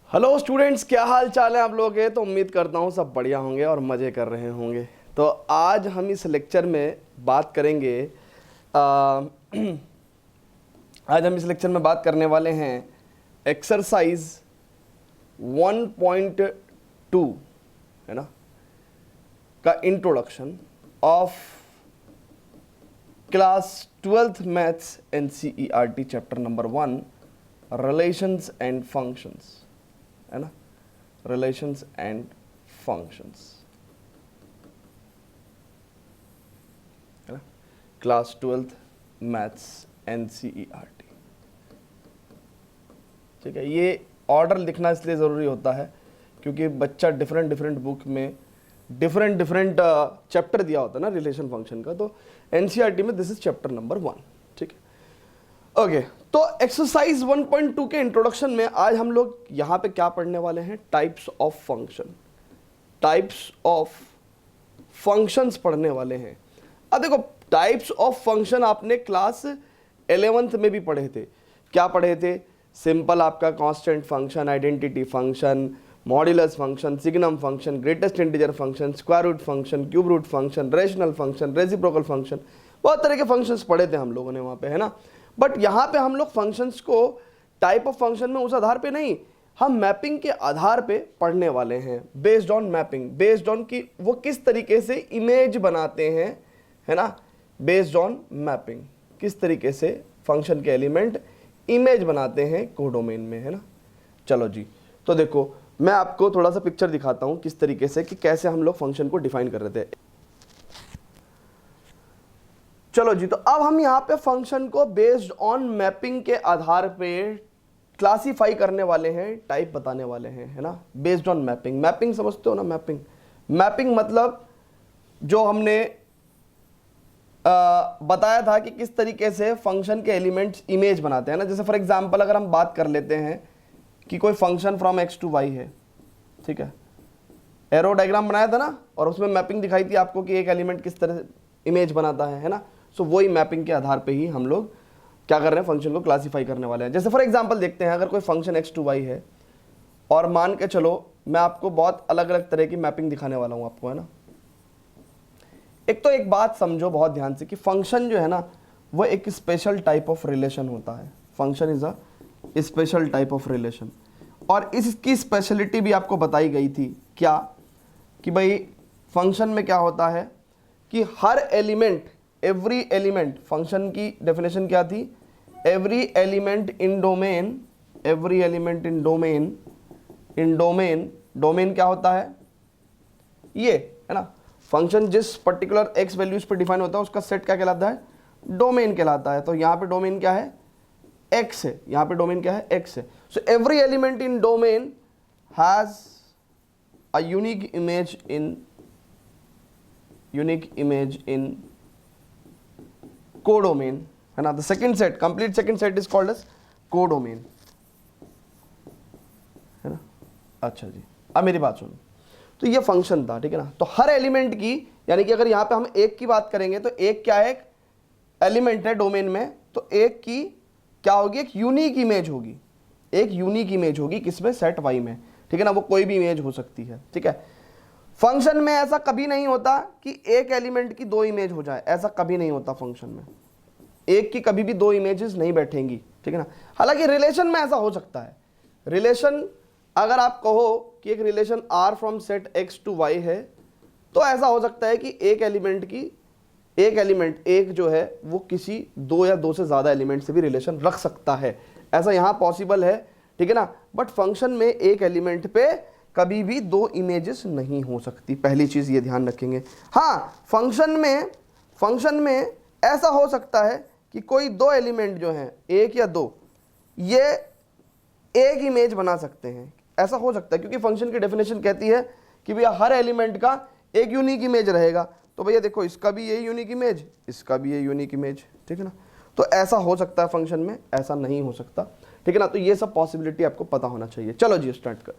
Hello students, क्या हाल चाल है आप लोगों के। तो उम्मीद करता हूँ सब बढ़िया होंगे और मज़े कर रहे होंगे। तो आज हम इस लेक्चर में बात करेंगे आज हम इस लेक्चर में बात करने वाले हैं एक्सरसाइज 1.2 है ना का introduction of class 12th maths NCERT chapter number 1 relations and functions है ना, रिलेशंस एंड फंक्शंस है ना, क्लास 12th मैथ्स NCERT। ठीक है, ये ऑर्डर लिखना इसलिए ज़रूरी होता है क्योंकि बच्चा डिफरेंट बुक में डिफरेंट चैप्टर दिया होता है ना रिलेशन फंक्शन का। तो NCERT में दिस इज चैप्टर नंबर 1। ठीक है, ओके। तो एक्सरसाइज 1.2 के इंट्रोडक्शन में आज हम लोग यहां पे क्या पढ़ने वाले हैं, types of function, types of functions पढ़ने वाले हैं। अब देखो, टाइप्स ऑफ फंक्शन आपने क्लास 11th में भी पढ़े थे। क्या पढ़े थे? सिंपल आपका constant function, identity function, modulus function, signum function, greatest integer function, square root function, cube root function, rational function, reciprocal function, बहुत तरह के फंक्शंस पढ़े थे हम लोगों ने वहां पे, है ना। बट यहाँ पे हम लोग फंक्शंस को टाइप ऑफ फंक्शन में उस आधार पे नहीं, हम मैपिंग के आधार पे पढ़ने वाले हैं। Based on mapping, based on कि वो किस तरीके से इमेज बनाते हैं, है ना। बेस्ड ऑन मैपिंग, किस तरीके से फंक्शन के एलिमेंट इमेज बनाते हैं कोडोमेन में, है ना। चलो जी, तो देखो मैं आपको थोड़ा सा पिक्चर दिखाता हूँ किस तरीके से, कि कैसे हम लोग फंक्शन को डिफाइन कर रहे थे। चलो जी, तो अब हम यहाँ पे फंक्शन को बेस्ड ऑन मैपिंग के आधार पे क्लासिफाई करने वाले हैं, टाइप बताने वाले हैं, है ना। बेस्ड ऑन मैपिंग, मैपिंग समझते हो ना। मैपिंग मतलब जो हमने बताया था कि किस तरीके से फंक्शन के एलिमेंट्स इमेज बनाते हैं ना। जैसे फॉर एग्जांपल अगर हम बात कर लेते हैं कि कोई function from x to y है, ठीक है, एरो डायग्राम बनाया था ना, और उसमें मैपिंग दिखाई थी आपको कि एक एलिमेंट किस तरह इमेज बनाता है ना। सो वही मैपिंग के आधार पे ही हम लोग क्या कर रहे हैं, फंक्शन को क्लासिफाई करने वाले हैं। जैसे फॉर एग्जांपल देखते हैं, अगर कोई फंक्शन x to y है और मान के चलो मैं आपको बहुत अलग अलग तरह की मैपिंग दिखाने वाला हूं आपको, है ना। एक तो एक बात समझो बहुत ध्यान से कि फंक्शन जो है ना वो एक स्पेशल टाइप ऑफ रिलेशन होता है। Function is a special type of relation, और इसकी स्पेशलिटी भी आपको बताई गई थी क्या, कि भाई फंक्शन में क्या होता है कि हर एलिमेंट, एवरी एलिमेंट, फंक्शन की डेफिनेशन क्या थी, every element in domain, every element in domain, in domain, domain क्या होता है ये, है ना। फंक्शन जिस पर्टिकुलर एक्स वैल्यूज पर डिफाइन होता है उसका सेट क्या कहलाता है, डोमेन कहलाता है। तो यहाँ पे डोमेन क्या है, एक्स है, यहाँ पे डोमेन क्या है, एक्स है। So every element in domain has a unique image in codomain, है ना। The second set, complete second set is called as codomain, है ना। अच्छा जी, अब मेरी बात सुनो। तो ये फंक्शन था, ठीक है ना। तो हर एलिमेंट की, यानी कि अगर यहां पे हम एक की बात करेंगे तो एक क्या है, एक एलिमेंट है डोमेन में, तो एक की क्या होगी, एक यूनिक इमेज होगी, एक यूनिक इमेज होगी किसमें, सेट वाई में, ठीक है ना। वो कोई भी इमेज हो सकती है, ठीक है। फंक्शन में ऐसा कभी नहीं होता कि एक एलिमेंट की दो इमेज हो जाए, ऐसा कभी नहीं होता फंक्शन में। एक की कभी भी दो इमेजेस नहीं बैठेंगी, ठीक है ना। हालांकि रिलेशन में ऐसा हो सकता है। रिलेशन, अगर आप कहो कि एक relation R from set x to y है, तो ऐसा हो सकता है कि एक एलिमेंट की, एक एलिमेंट, एक जो है वो किसी दो या दो से ज्यादा एलिमेंट से भी रिलेशन रख सकता है, ऐसा यहां पॉसिबल है, ठीक है ना। बट फंक्शन में एक एलिमेंट पे कभी भी दो इमेजेस नहीं हो सकती, पहली चीज ये ध्यान रखेंगे। हाँ, फंक्शन में ऐसा हो सकता है कि कोई दो एलिमेंट जो हैं, एक या दो, ये एक इमेज बना सकते हैं, ऐसा हो सकता है, क्योंकि फंक्शन की डेफिनेशन कहती है कि भैया हर एलिमेंट का एक यूनिक इमेज रहेगा। तो भैया देखो, इसका भी ये यूनिक इमेज, इसका भी ये यूनिक इमेज, ठीक है ना। तो ऐसा हो सकता है फंक्शन में, ऐसा नहीं हो सकता, ठीक है ना। तो ये सब पॉसिबिलिटी आपको पता होना चाहिए। चलो जी, स्टार्ट कर।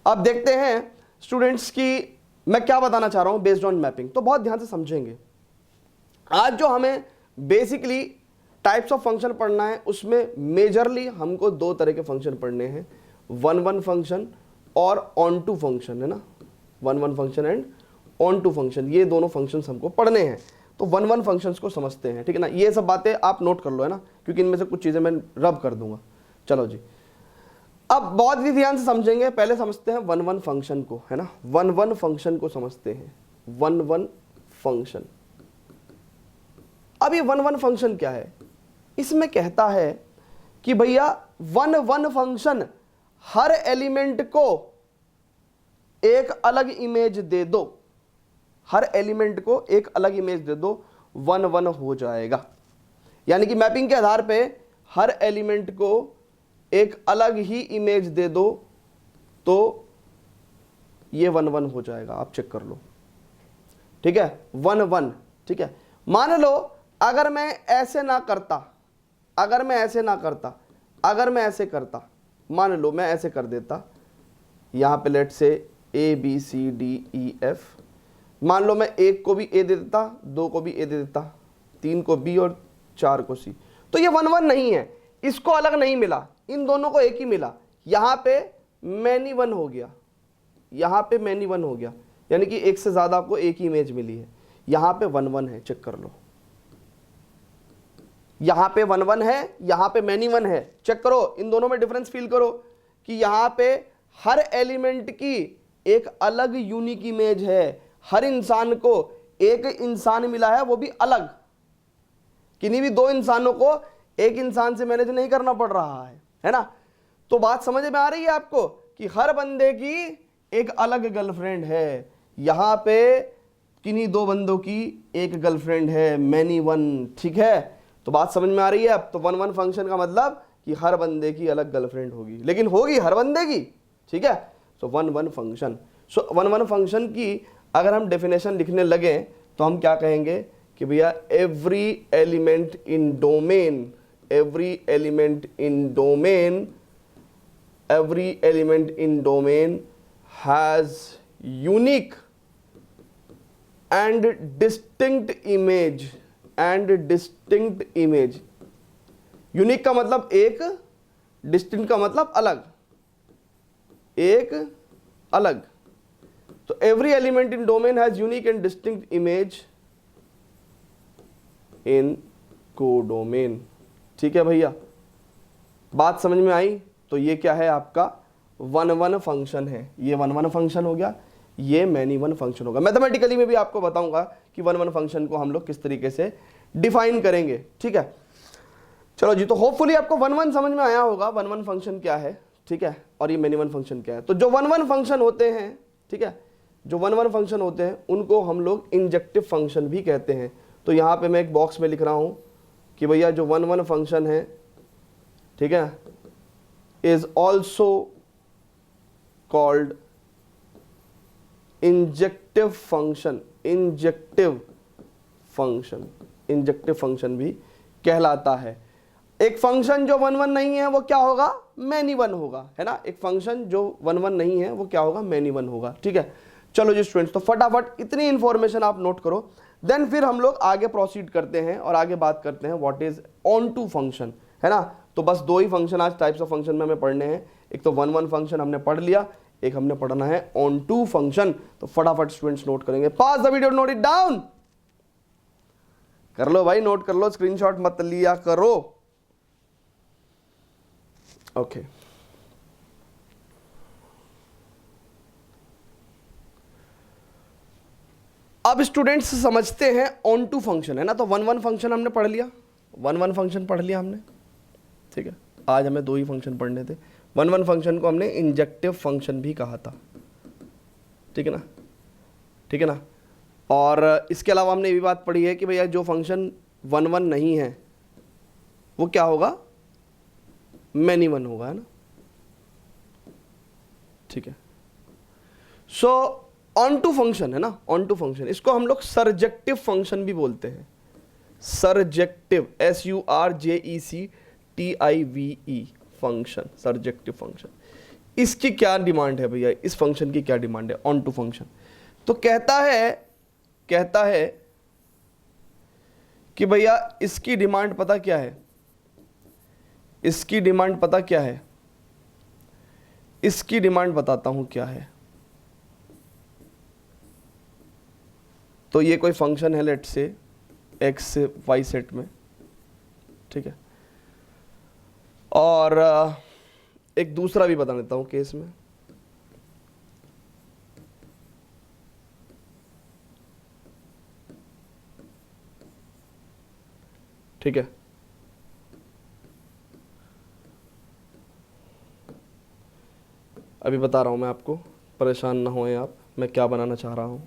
अब देखते हैं स्टूडेंट्स की मैं क्या बताना चाह रहा हूं बेस्ड ऑन मैपिंग। तो बहुत ध्यान से समझेंगे। आज जो हमें बेसिकली टाइप्स ऑफ फंक्शन पढ़ना है, उसमें मेजरली हमको दो तरह के फंक्शन पढ़ने हैं। वन वन फंक्शन और ऑन टू फंक्शन, है ना, one one function and onto function, ये दोनों फंक्शंस हमको पढ़ने हैं। तो वन वन फंक्शंस को समझते हैं, ठीक है ना। ये सब बातें आप नोट कर लो, है ना, क्योंकि इनमें से कुछ चीज़ें मैं रब कर दूंगा। चलो जी, अब बहुत ही ध्यान से समझेंगे। पहले समझते हैं वन वन फंक्शन को, है ना, वन वन फंक्शन को समझते हैं। वन वन फंक्शन, अब ये वन वन फंक्शन क्या है? इसमें कहता है कि भैया वन वन फंक्शन हर एलिमेंट को एक अलग इमेज दे दो, हर एलिमेंट को एक अलग इमेज दे दो, वन वन हो जाएगा। यानी कि मैपिंग के आधार पे हर एलिमेंट को एक अलग ही इमेज दे दो तो ये वन वन हो जाएगा। आप चेक कर लो, ठीक है, वन वन, ठीक है। मान लो अगर मैं ऐसे ना करता, अगर मैं ऐसे ना करता, अगर मैं ऐसे करता, मान लो मैं ऐसे कर देता, यहां पे let say A B C D E F, मान लो मैं एक को भी ए दे देता, दो को भी ए दे देता, तीन को बी और चार को सी, तो ये वन वन नहीं है, इसको अलग नहीं मिला, इन दोनों को एक ही मिला। यहां पे मैनी वन हो गया, यहां पे मैनी वन हो गया, यानी कि एक से ज्यादा को एक ही इमेज मिली है। यहां पे वन वन है, चेक कर लो, यहां पे वन वन है, यहां पे मैनी वन है। चेक करो, इन दोनों में डिफरेंस फील करो कि यहां पे हर एलिमेंट की एक अलग यूनिक इमेज है, हर इंसान को एक इंसान मिला है, वो भी अलग, किन्हीं भी दो इंसानों को एक इंसान से मैनेज नहीं करना पड़ रहा है ना। तो बात समझ में आ रही है आपको कि हर बंदे की एक अलग गर्लफ्रेंड है, यहां पे किन्हीं दो बंदों की एक गर्लफ्रेंड है, मैनी वन, ठीक है। तो बात समझ में आ रही है अब। तो वन वन फंक्शन का मतलब कि हर बंदे की अलग गर्लफ्रेंड होगी, लेकिन होगी हर बंदे की, ठीक है। So one one function, so one one function की अगर हम डेफिनेशन लिखने लगे तो हम क्या कहेंगे कि भैया every element in domain, every element in domain, every element in domain has unique and distinct image, and distinct image. Unique का मतलब एक, डिस्टिंक्ट का मतलब अलग, एक अलग। तो every element in domain has unique and distinct image in codomain, ठीक है भैया, बात समझ में आई। तो ये क्या है आपका वन वन फंक्शन है, ये वन वन फंक्शन हो गया, ये मैनी वन फंक्शन होगा। मैथमेटिकली में भी आपको बताऊंगा कि वन वन फंक्शन को हम लोग किस तरीके से डिफाइन करेंगे, ठीक है। चलो जी, तो होपफुली आपको वन वन समझ में आया होगा, वन वन फंक्शन क्या है, ठीक है, और ये मैनी वन फंक्शन क्या है। तो जो वन वन फंक्शन होते हैं, ठीक है, जो वन वन फंक्शन होते हैं उनको हम लोग इंजेक्टिव फंक्शन भी कहते हैं। तो यहाँ पे मैं एक बॉक्स में लिख रहा हूँ कि भैया जो वन वन फंक्शन है, ठीक है, is also called injective function, injective function, injective function भी कहलाता है। एक फंक्शन जो वन वन नहीं है वो क्या होगा, मैनी वन होगा, है ना। एक फंक्शन जो वन वन नहीं है वो क्या होगा, मैनी वन होगा, ठीक है। चलो जी स्टूडेंट्स, तो फटाफट इतनी इंफॉर्मेशन आप नोट करो, देन फिर हम लोग आगे प्रोसीड करते हैं और आगे बात करते हैं what is onto function, है ना। तो बस दो ही फंक्शन आज टाइप्स ऑफ फंक्शन में हमें पढ़ने हैं, एक तो वन वन फंक्शन हमने पढ़ लिया, एक हमने पढ़ना है ऑन टू फंक्शन। तो फटाफट स्टूडेंट्स नोट करेंगे, pass the video, note it down, कर लो भाई, नोट कर लो, स्क्रीनशॉट मत लिया करो, ओके। अब स्टूडेंट्स समझते हैं ऑन टू फंक्शन, है ना। तो वन वन फंक्शन हमने पढ़ लिया, वन वन फंक्शन पढ़ लिया हमने, ठीक है। आज हमें दो ही फंक्शन पढ़ने थे। वन वन फंक्शन को हमने इंजेक्टिव फंक्शन भी कहा था, ठीक है ना, ठीक है ना। और इसके अलावा हमने ये भी बात पढ़ी है कि भैया जो फंक्शन वन वन नहीं है वो क्या होगा, मैनी वन होगा, है ना, ठीक है। सो ऑन टू फंक्शन, है ना, ऑन टू फंक्शन, इसको हम लोग सर्जेक्टिव फंक्शन भी बोलते हैं, surjective, SURJECTIVE function, surjective function. इसकी क्या डिमांड है भैया, इस फंक्शन की क्या डिमांड है ऑन टू फंक्शन। तो कहता है कि भैया इसकी डिमांड पता क्या है, इसकी डिमांड पता क्या है इसकी डिमांड बताता हूं क्या है। तो ये कोई फंक्शन है लेट से एक्स से वाई सेट में, ठीक है। और एक दूसरा भी बता देता हूं केस में। ठीक है, अभी बता रहा हूं मैं आपको, परेशान ना होएं आप, मैं क्या बनाना चाह रहा हूं।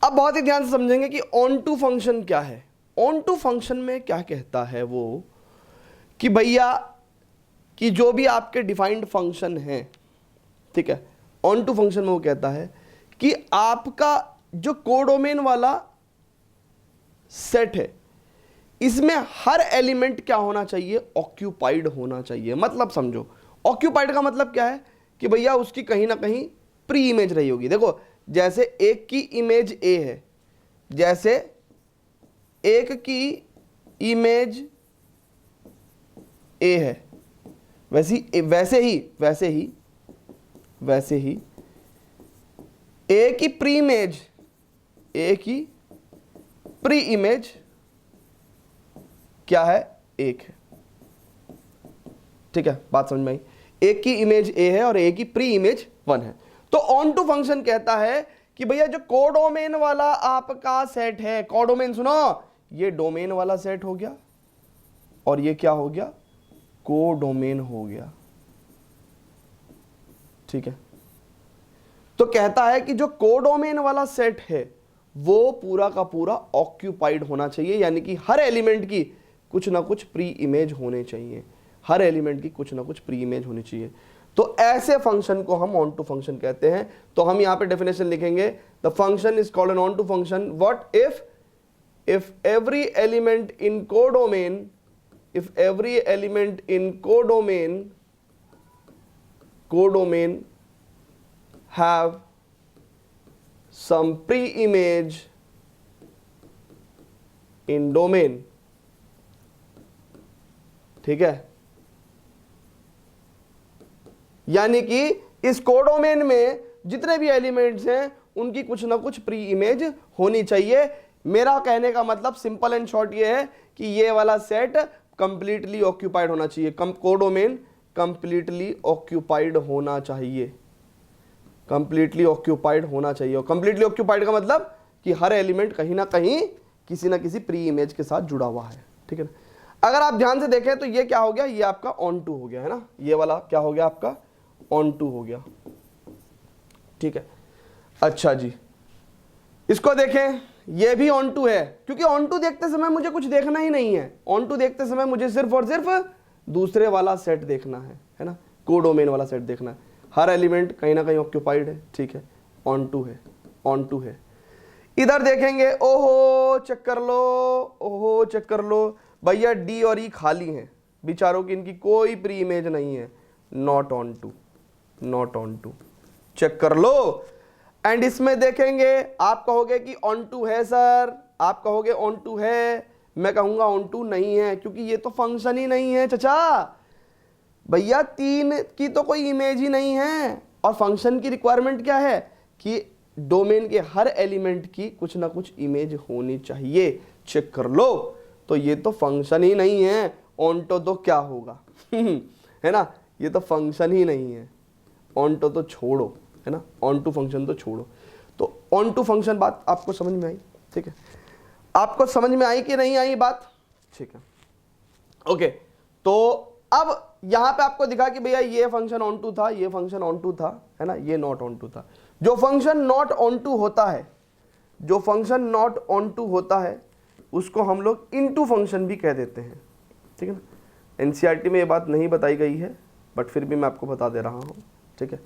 अब बहुत ही ध्यान से समझेंगे कि ऑन टू फंक्शन क्या है। ऑन टू फंक्शन में क्या कहता है वो कि भैया कि जो भी आपके डिफाइंड फंक्शन है, ठीक है, ऑन टू फंक्शन में वो कहता है कि आपका जो कोडोमेन वाला सेट है इसमें हर एलिमेंट क्या होना चाहिए, ऑक्यूपाइड होना चाहिए। मतलब समझो, ऑक्यूपाइड का मतलब क्या है कि भैया उसकी कहीं ना कहीं प्री इमेज रही होगी। देखो जैसे एक की इमेज ए है, जैसे एक की इमेज ए है, वैसे ही ए की प्री इमेज क्या है, एक है। ठीक है, बात समझ में आई। एक की इमेज ए है और ए की प्री इमेज 1 है। तो ऑन टू फंक्शन कहता है कि भैया जो कोडोमेन वाला आपका सेट है, कोडोमेन सुनो, ये डोमेन वाला सेट हो गया और ये क्या हो गया, कोडोमेन हो गया। ठीक है, तो कहता है कि जो कोडोमेन वाला सेट है वो पूरा का पूरा ऑक्यूपाइड होना चाहिए, यानी कि हर एलिमेंट की कुछ ना कुछ प्री इमेज होने चाहिए, हर एलिमेंट की कुछ ना कुछ प्री इमेज होनी चाहिए। तो ऐसे फंक्शन को हम ऑन टू फंक्शन कहते हैं। तो हम यहां पे डेफिनेशन लिखेंगे, the function is called an onto function what if every element in codomain have some pre-image in domain। ठीक है, यानी कि इस कोडोमेन में जितने भी एलिमेंट्स हैं उनकी कुछ ना कुछ प्री इमेज होनी चाहिए। मेरा कहने का मतलब सिंपल एंड शॉर्ट ये है कि ये वाला सेट कंप्लीटली ऑक्यूपाइड होना चाहिए, कोडोमेन कंप्लीटली ऑक्यूपाइड होना चाहिए, कंप्लीटली ऑक्यूपाइड होना चाहिए। और कंप्लीटली ऑक्यूपाइड का मतलब कि हर एलिमेंट कहीं ना कहीं किसी ना किसी प्री इमेज के साथ जुड़ा हुआ है। ठीक है ना। अगर आप ध्यान से देखें तो ये क्या हो गया, ये आपका ऑन टू हो गया है ना, ये वाला क्या हो गया आपका ऑन टू हो गया। ठीक है, अच्छा जी, इसको देखें, ये भी ऑन टू है, क्योंकि ऑन टू देखते समय मुझे कुछ देखना ही नहीं है। ऑन टू देखते समय मुझे सिर्फ और सिर्फ दूसरे वाला सेट देखना है ना, कोडोमेन वाला सेट देखना है। हर एलिमेंट कहीं ना कहीं ऑक्यूपाइड है। ठीक है, ऑन टू है, ऑन टू है। इधर देखेंगे, ओहो चेक कर लो, ओहो चेक कर लो भैया, डी और ई खाली हैं बेचारों की, इनकी कोई प्री इमेज नहीं है, not onto, not onto, check कर लो। एंड इसमें देखेंगे, आप कहोगे कि ऑन टू है सर, आप कहोगे ऑन टू है, मैं कहूंगा ऑन टू नहीं है, क्योंकि ये तो फंक्शन ही नहीं है चचा भैया, 3 की तो कोई इमेज ही नहीं है। और फंक्शन की रिक्वायरमेंट क्या है कि डोमेन के हर एलिमेंट की कुछ ना कुछ इमेज होनी चाहिए, चेक कर लो। तो ये तो फंक्शन ही नहीं है, ऑन तो क्या होगा है ना, ये तो फंक्शन ही नहीं है, ऑन तो छोड़ो, है ना, ऑन टू फंक्शन तो छोड़ो। तो ऑन टू फंक्शन बात आपको समझ में आई? ठीक है, आपको समझ में आई कि नहीं आई बात? ठीक है, ओके। तो अब यहां पे आपको दिखा कि भैया ये फंक्शन ऑन टू था, ये फंक्शन ऑन टू था, है ना, ये नॉट ऑन टू था। जो फंक्शन नॉट ऑन टू होता है, जो फंक्शन नॉट ऑन टू होता है उसको हम लोग इनटू फंक्शन भी कह देते हैं। ठीक है ना, एनसीईआरटी में ये बात नहीं बताई गई है, बट फिर भी मैं आपको बता दे रहा हूँ, ठीक है।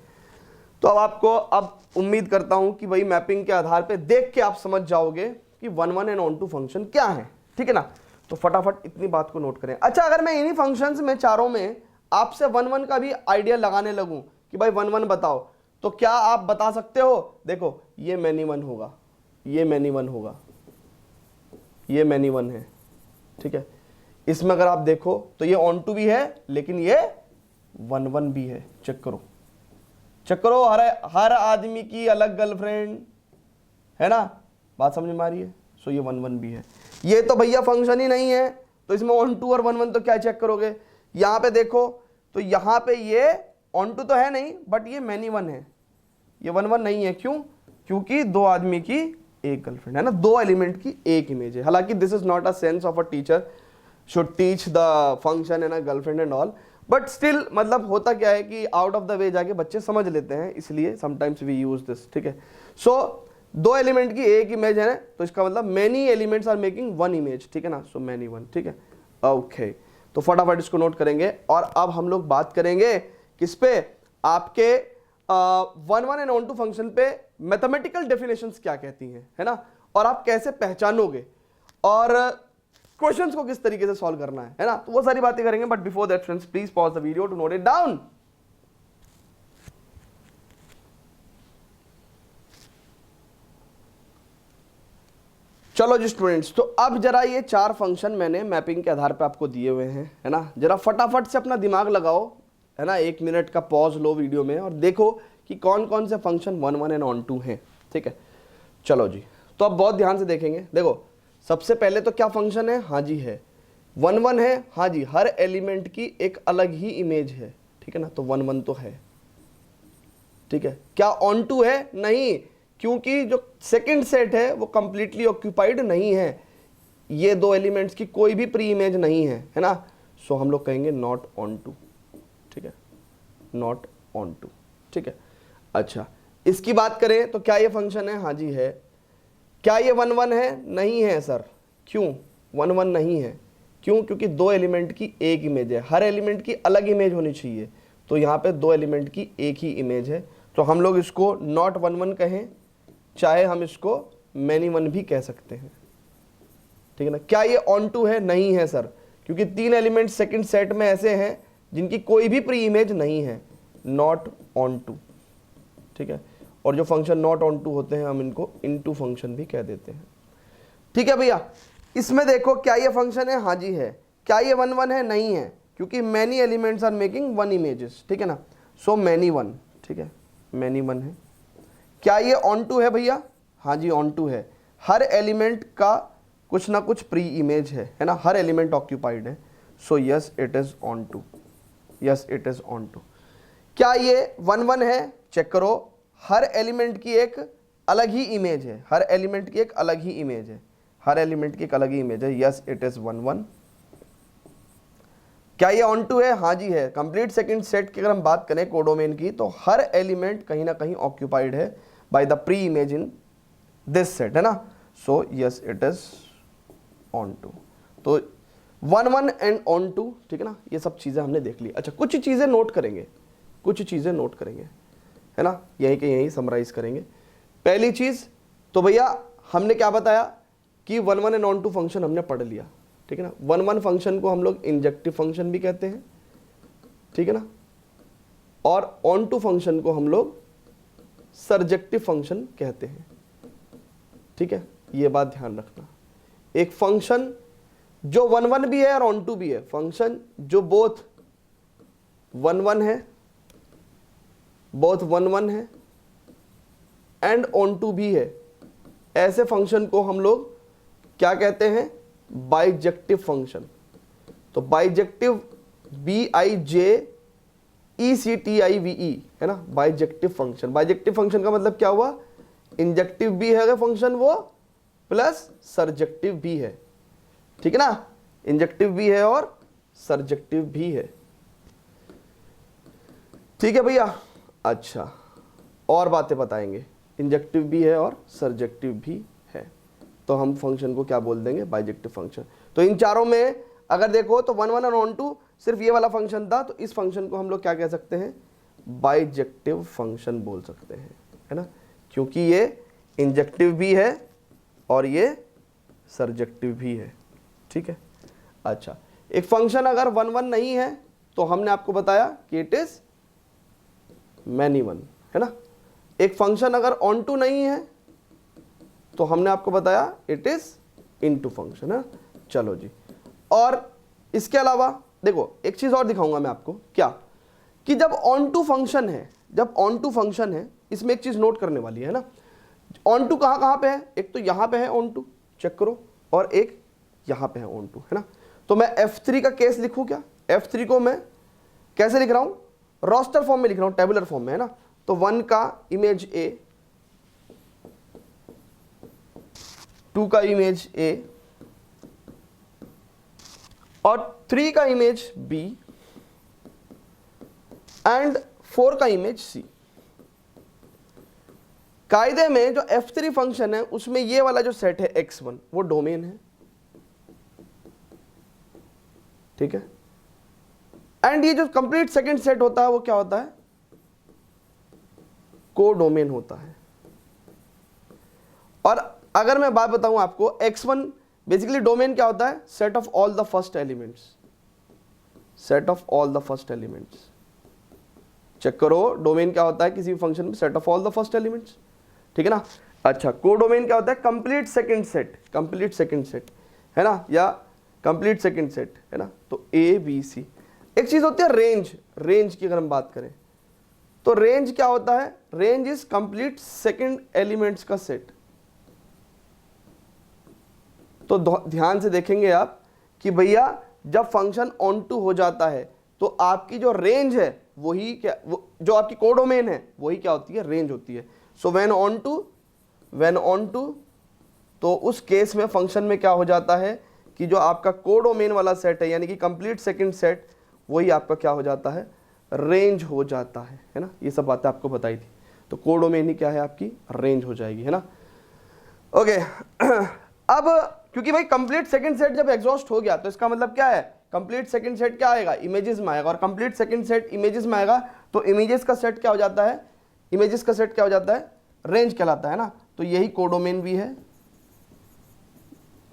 तो अब उम्मीद करता हूँ कि भाई मैपिंग के आधार पे देख के आप समझ जाओगे कि 1 1 एंड ऑन टू फंक्शन क्या है, ठीक है ना। तो फटाफट इतनी बात को नोट करें। अच्छा, अगर मैं इन्हीं फंक्शंस में चारों में आपसे 1 1 का भी आइडिया लगाने लगूं कि भाई 1 1 बताओ, तो क्या आप बता सकते हो? देखो, ये मैनी 1 होगा, ये मैनी 1 होगा, ये मैनी 1 है, ठीक है। इसमें अगर आप देखो तो ये ऑन टू भी है, लेकिन ये 1 1 भी है। चेक करो, चेक करो, हर आदमी की अलग गर्लफ्रेंड है ना, बात समझ में आ रही है। सो ये 1 1 भी है। ये तो भैया फंक्शन ही नहीं है, तो इसमें ऑन टू और 1 1 तो क्या चेक करोगे? यहां पे देखो तो यहां पे ये ऑन टू तो है नहीं, बट ये मैनी 1 है, ये 1 1 नहीं है। क्यों? क्योंकि दो आदमी की एक गर्लफ्रेंड है ना, दो एलिमेंट की एक इमेज है। हालांकि this is not a sense of a teacher should teach the function and a girlfriend and all, but still मतलब होता क्या है कि आउट ऑफ द वे जाके बच्चे समझ लेते हैं, इसलिए समटाइम्स वी यूज दिस, ठीक है। सो दो एलिमेंट की एक इमेज है, तो इसका मतलब many elements are making one image, ठीक है ना। सो मैनी 1, ठीक है, ओके। तो फटाफट इसको नोट करेंगे और अब हम लोग बात करेंगे किस पे? आपके 1 1 एंड ऑन टू फंक्शन पे मैथमेटिकल डेफिनेशंस क्या कहती हैं, है ना, और आप कैसे पहचानोगे और क्वेश्चंस को किस तरीके से सॉल्व करना है ना, तो वो सारी बातें करेंगे। But before that friends, please pause the video to note it down. चलो जी स्टूडेंट्स, तो अब जरा ये 4 फंक्शन मैंने मैपिंग के आधार पे आपको दिए हुए हैं, है ना। जरा फटाफट से अपना दिमाग लगाओ, है ना, 1 मिनट का पॉज लो वीडियो में और देखो कि कौन कौन से फंक्शन 1 1 एंड ऑन टू हैं, ठीक है। चलो जी, तो अब बहुत ध्यान से देखेंगे। देखो, सबसे पहले तो क्या फंक्शन है? हाँ जी है, 1 1 है, हाँ जी, हर एलिमेंट की एक अलग ही इमेज है, ठीक है ना। तो 1 1 तो है, ठीक है। क्या ऑन टू है? नहीं, क्योंकि जो सेकंड सेट है वो कंप्लीटली ऑक्यूपाइड नहीं है, ये दो एलिमेंट्स की कोई भी प्री इमेज नहीं है, है ना। सो हम लोग कहेंगे नॉट ऑन टू, ठीक है, नॉट ऑन टू, ठीक है। अच्छा, इसकी बात करें तो क्या ये फंक्शन है? हाँ जी है। क्या ये 1 1 है? नहीं है सर। क्यों 1 1 नहीं है? क्यों? क्योंकि दो एलिमेंट की एक इमेज है, हर एलिमेंट की अलग इमेज होनी चाहिए, तो यहाँ पे दो एलिमेंट की एक ही इमेज है, तो हम लोग इसको नॉट 1 1 कहें, चाहे हम इसको मैनी 1 भी कह सकते हैं, ठीक है ना। क्या ये ऑन टू है? नहीं है सर, क्योंकि 3 एलिमेंट सेकंड सेट में ऐसे हैं जिनकी कोई भी प्री इमेज नहीं है, नॉट ऑन टू, ठीक है। और जो फंक्शन नॉट ऑन टू होते हैं हम इनको इनटू फंक्शन भी कह देते हैं, ठीक है भैया। इसमें देखो, क्या ये फंक्शन है? हाँ जी है। क्या ये 1 1 है? नहीं है, क्योंकि many elements are making one images, ठीक है ना। सो मैनी 1, ठीक है, मैनी 1 है। क्या ये ऑन टू है भैया? हाँ जी, ऑन टू है, हर एलिमेंट का कुछ ना कुछ प्री इमेज है ना, हर एलिमेंट ऑक्यूपाइड है। So yes it is onto, yes it is onto. क्या ये 1 1 है? चेक करो, हर एलिमेंट की एक अलग ही इमेज है, हर एलिमेंट की एक अलग ही इमेज है, हर एलिमेंट की एक अलग ही इमेज है। Yes it is 1 1। क्या ये ऑन टू है? हाँ जी है। कंप्लीट सेकंड सेट की अगर हम बात करें कोडोमेन की, तो हर एलिमेंट कहीं ना कहीं ऑक्यूपाइड है by the pre image in this set, है ना। So yes it is onto. तो 1 1 एंड ऑन टू, ठीक है ना, ये सब चीजें हमने देख ली। अच्छा, कुछ चीजें नोट करेंगे, कुछ चीजें नोट करेंगे, है ना, यहीं के यहीं समराइज करेंगे। पहली चीज तो भैया हमने क्या बताया कि 1 1 एंड ऑन टू फंक्शन हमने पढ़ लिया, ठीक है ना। 1 1 फंक्शन को हम लोग इंजेक्टिव फंक्शन भी कहते हैं, ठीक है ना, और ऑन टू फंक्शन को हम लोग सर्जेक्टिव फंक्शन कहते हैं, ठीक है। ये बात ध्यान रखना, एक फंक्शन जो 1 1 भी है और ऑन टू भी है, फंक्शन जो बोथ 1 1 है, बोथ 1 1 है एंड ऑन टू भी है, ऐसे फंक्शन को हम लोग क्या कहते हैं? Bijective function. तो बाइजेक्टिव BIJECTIVE, है ना, बाइजेक्टिव फंक्शन। बाइजेक्टिव फंक्शन का मतलब क्या हुआ? इंजेक्टिव भी है फंक्शन वो, प्लस सर्जेक्टिव भी है, ठीक है ना, इंजेक्टिव भी है और सर्जेक्टिव भी है, ठीक है भैया। अच्छा, और बातें बताएंगे, इंजेक्टिव भी है और सर्जेक्टिव भी है, तो हम फंक्शन को क्या बोल देंगे? Bijective function. तो इन चारों में अगर देखो तो 1 1 और ऑन टू सिर्फ ये वाला फंक्शन था, तो इस फंक्शन को हम लोग क्या कह सकते हैं, बाइजेक्टिव फंक्शन बोल सकते हैं, है ना, क्योंकि ये इंजेक्टिव भी है और ये सर्जेक्टिव भी है, ठीक है। अच्छा, एक फंक्शन अगर 1 1 नहीं है तो हमने आपको बताया कि इट इज मैनी वन, है ना। एक फंक्शन अगर ऑन टू नहीं है तो हमने आपको बताया इट इज इनटू फंक्शन, है। चलो जी, और इसके अलावा देखो एक चीज और दिखाऊंगा मैं आपको, क्या कि जब ऑन टू फंक्शन है, जब ऑन टू फंक्शन है, इसमें एक चीज नोट करने वाली है ना। ऑन टू कहां पे है, एक तो यहां पे है ऑन टू, चेक करो, और एक यहां पे है ऑन टू, है ना। तो मैं F3 का केस लिखूं क्या, F3 को मैं कैसे लिख रहा हूं, रोस्टर फॉर्म में लिख रहा हूं, टेबुलर फॉर्म में, है ना। तो 1 का इमेज A, 2 का इमेज A और 3 का इमेज B एंड 4 का इमेज C। कायदे में जो F3 फंक्शन है उसमें ये वाला जो सेट है X1 वो डोमेन है, ठीक है। एंड ये जो कंप्लीट सेकंड सेट होता है वो क्या होता है, को डोमेन होता है। और अगर मैं बात बताऊं आपको, X1 बेसिकली डोमेन क्या होता है, set of all the first elements, set of all the first elements. Check करो डोमेन क्या होता है किसी भी फंक्शन में, set of all the first elements, ठीक है ना। अच्छा, कोडोमेन क्या होता है, complete second set, complete second set, है ना, या कंप्लीट सेकंड सेट, है ना। तो ए बी सी। एक चीज होती है रेंज, रेंज की अगर हम बात करें तो रेंज क्या होता है, range is complete second elements का सेट। तो ध्यान से देखेंगे आप कि भैया जब फंक्शन ऑन टू हो जाता है तो आपकी जो रेंज है वही क्या, जो आपकी कोडोमेन है वही क्या होती है, रेंज होती है। सो व्हेन ऑन टू, तो उस केस में फंक्शन में क्या हो जाता है कि जो आपका कोडोमेन वाला सेट है यानी कि कंप्लीट सेकंड सेट, वही आपका क्या हो जाता है, रेंज हो जाता है ना। ये सब बातें आपको बताई थी। तो कोडोमेन ही क्या है, आपकी रेंज हो जाएगी, है ना। ओके अब क्योंकि भाई कंप्लीट सेकंड सेट जब एग्जॉस्ट हो गया तो इसका मतलब क्या है, कंप्लीट सेकंड सेट क्या आएगा, इमेजेस में आएगा, और कंप्लीट सेकंड सेट इमेजेस में आएगा तो इमेजेस का सेट क्या हो जाता है, इमेजेस का सेट क्या हो जाता है, रेंज कहलाता है ना। तो यही कोडोमेन भी है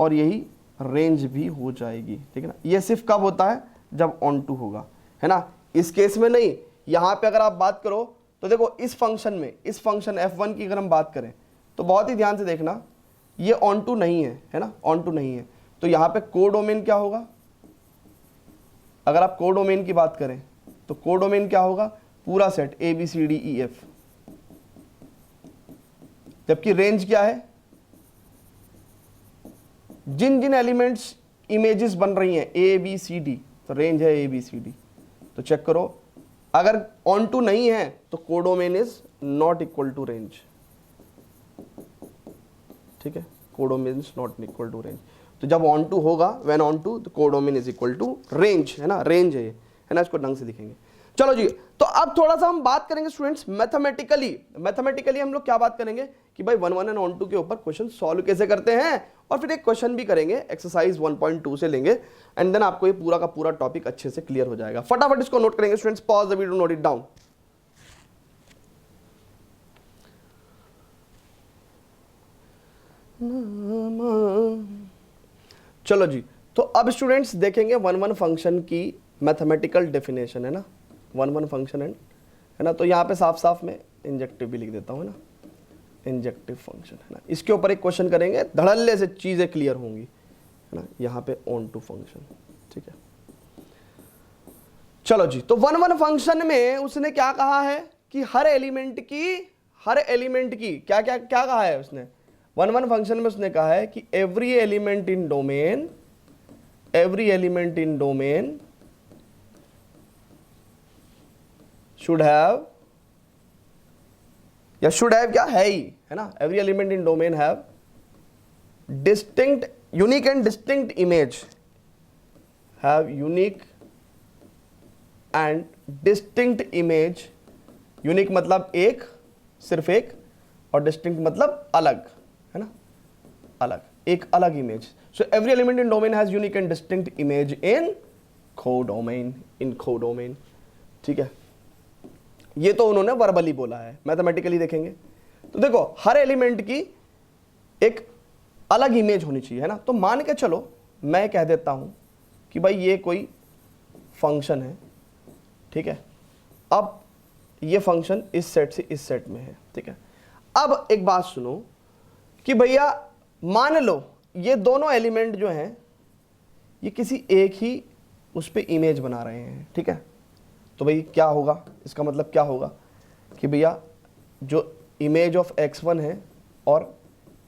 और यही रेंज भी हो जाएगी, ठीक है ना। ये सिर्फ कब होता है, जब ऑन टू होगा, है ना। इस केस में नहीं। यहां पे अगर आप बात करो तो देखो इस फंक्शन में, इस फंक्शन f1 की अगर हम बात करें तो बहुत ही ध्यान से देखना, ये ऑन टू नहीं है ना, ऑन टू नहीं है। तो यहां पे कोडोमेन क्या होगा, अगर आप कोडोमेन की बात करें तो कोडोमेन क्या होगा, पूरा set A B C D E F. जबकि रेंज क्या है, जिन जिन एलिमेंट्स इमेजेस बन रही हैं ए बी सी डी, तो रेंज है ए बी सी डी। तो चेक करो, अगर ऑन टू नहीं है तो codomain is not equal to range, ठीक है। Codomain is not equal to range. तो जब ऑन टू होगा, व्हेन ऑन टू, तो codomain is equal to range, है ना, रेंज है ना। इसको ढंग से लिखेंगे। चलो जी, तो अब थोड़ा सा हम बात करेंगे स्टूडेंट्स मैथमेटिकली। मैथमेटिकली हम लोग क्या बात करेंगे कि भाई 1 1 एंड ऑन टू के ऊपर क्वेश्चन सॉल्व कैसे करते हैं, और फिर एक क्वेश्चन भी करेंगे एक्सरसाइज 1.2 से लेंगे, एंड देन आपको ये पूरा का पूरा टॉपिक अच्छे से क्लियर हो जाएगा। फटाफट इसको नोट करेंगे students, pause the video, note it down. चलो जी, तो अब स्टूडेंट्स देखेंगे 1 1 फंक्शन की मैथमेटिकल डेफिनेशन, है ना, 1 1 फंक्शन है ना। तो यहाँ पे साफ साफ में इंजेक्टिव भी लिख देता हूँ, है ना, इंजेक्टिव फंक्शन, है ना। इसके ऊपर एक क्वेश्चन करेंगे, धड़ल्ले से चीजें क्लियर होंगी, है ना। यहाँ पे ऑन टू फंक्शन, ठीक है। चलो जी, तो 1 1 फंक्शन में उसने क्या कहा है कि हर एलिमेंट की क्या क्या क्या कहा है उसने, 1 1 फंक्शन में उसने कहा है कि every element in domain should have क्या है ही, है ना, every element in domain have distinct, unique and distinct image, have unique and distinct image. Unique मतलब एक, सिर्फ एक, और डिस्टिंक्ट मतलब अलग, है ना, अलग, एक अलग image. So every element in domain has unique and distinct image in codomain, in codomain, ठीक है। ये तो उन्होंने वर्बली बोला है, मैथमेटिकली देखेंगे तो देखो हर एलिमेंट की एक अलग इमेज होनी चाहिए, है ना। तो मान के चलो मैं कह देता हूं कि भाई ये कोई फंक्शन है, ठीक है। अब ये फंक्शन इस सेट से इस सेट में है, ठीक है। अब एक बात सुनो कि भैया मान लो ये दोनों एलिमेंट जो हैं ये किसी एक ही उस पे इमेज बना रहे हैं, ठीक है। तो भाई क्या होगा, इसका मतलब क्या होगा कि भैया जो इमेज ऑफ x1 है और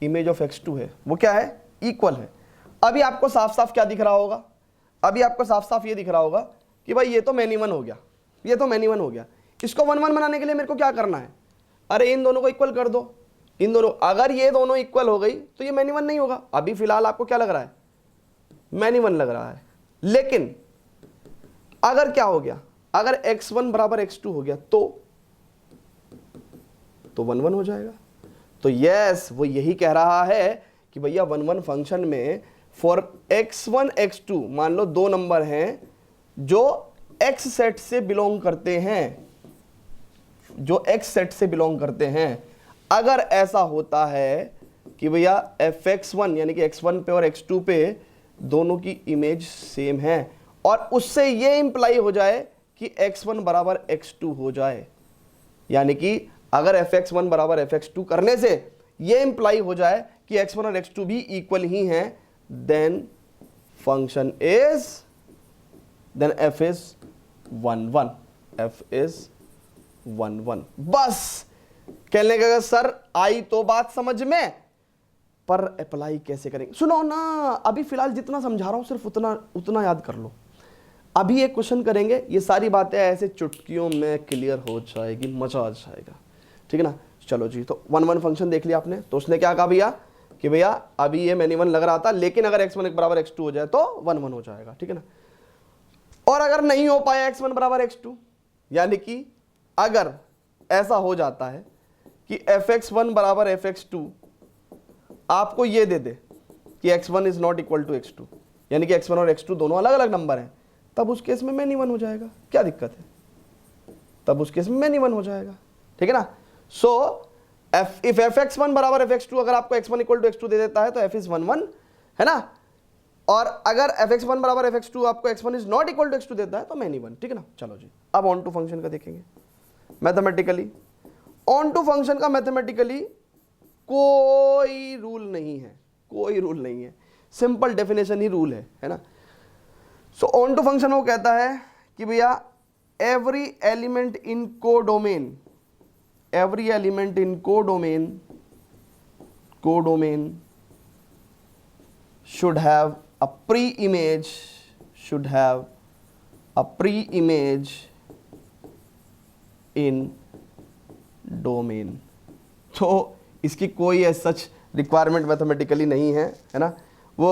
इमेज ऑफ x2 है वो क्या है, इक्वल है। अभी आपको साफ साफ क्या दिख रहा होगा, अभी आपको साफ साफ ये दिख रहा होगा कि भाई ये तो मैनी वन हो गया, ये तो मैनी वन हो गया। इसको 1 1 बनाने के लिए मेरे को क्या करना है, अरे इन दोनों को इक्वल कर दो, इन दोनों, अगर ये दोनों इक्वल हो गई तो ये मैनी वन नहीं होगा। अभी फिलहाल आपको क्या लग रहा है, मैनी वन लग रहा है। लेकिन अगर क्या हो गया, अगर x1 बराबर x2 हो गया तो 1 1 हो जाएगा। तो यस वो यही कह रहा है कि भैया 1 1 फंक्शन में फॉर x1 x2 मान लो दो नंबर हैं जो x सेट से बिलोंग करते हैं, जो x सेट से बिलोंग करते हैं। अगर ऐसा होता है कि भैया fx1 यानी कि x1 पे और x2 पे दोनों की इमेज सेम है और उससे ये इंप्लाई हो जाए कि x1 बराबर x2 हो जाए, यानी कि अगर fx1 बराबर fx2 करने से ये इंप्लाई हो जाए कि x1 और x2 भी इक्वल ही हैं, then function is, then f is 1 1, f is 1 1। बस कहने का सर आई तो बात समझ में, पर अप्लाई कैसे करेंगे, सुनो ना। अभी फिलहाल जितना समझा रहा हूं सिर्फ उतना याद कर लो। अभी एक क्वेश्चन करेंगे, ये सारी बातें ऐसे चुटकियों में क्लियर हो जाएगी, मजा आ जाएगा, ठीक है ना। चलो जी, तो 1 1 फंक्शन देख लिया आपने, तो उसने क्या कहा भैया कि भैया अभी ये मैनी वन लग रहा था, लेकिन अगर x1 बराबर x2 हो जाए तो 1 1 हो जाएगा, ठीक है ना। और अगर नहीं हो पाया x1 बराबर x2, यानी कि अगर ऐसा हो जाता है कि fx1 बराबर fx2 आपको ये दे दे कि x1 is not equal to x2, यानी कि x1 और x2 दोनों अलग अलग नंबर हैं, तब उस केस में मैनी वन हो जाएगा। क्या दिक्कत है, तब उस केस में मैनी वन हो जाएगा, ठीक है ना। सो इफ fx1 बराबर fx2 अगर आपको x1 इक्वल टू x2 दे देता है तो f इज 1 1, है ना। और अगर fx1 बराबर fx2 आपको x1 is not equal to x2 देता है तो मैनी वन, ठीक है ना। चलो जी, अब ऑन टू फंक्शन का देखेंगे मैथमेटिकली। ऑन टू फंक्शन का मैथमेटिकली कोई रूल नहीं है, कोई रूल नहीं है, सिंपल डेफिनेशन ही रूल है ना। सो ऑन टू फंक्शन वो कहता है कि भैया every element in codomain, every element in codomain should have a pre-image, in domain। तो इसकी कोई सच रिक्वायरमेंट मैथमेटिकली नहीं है, है ना। वो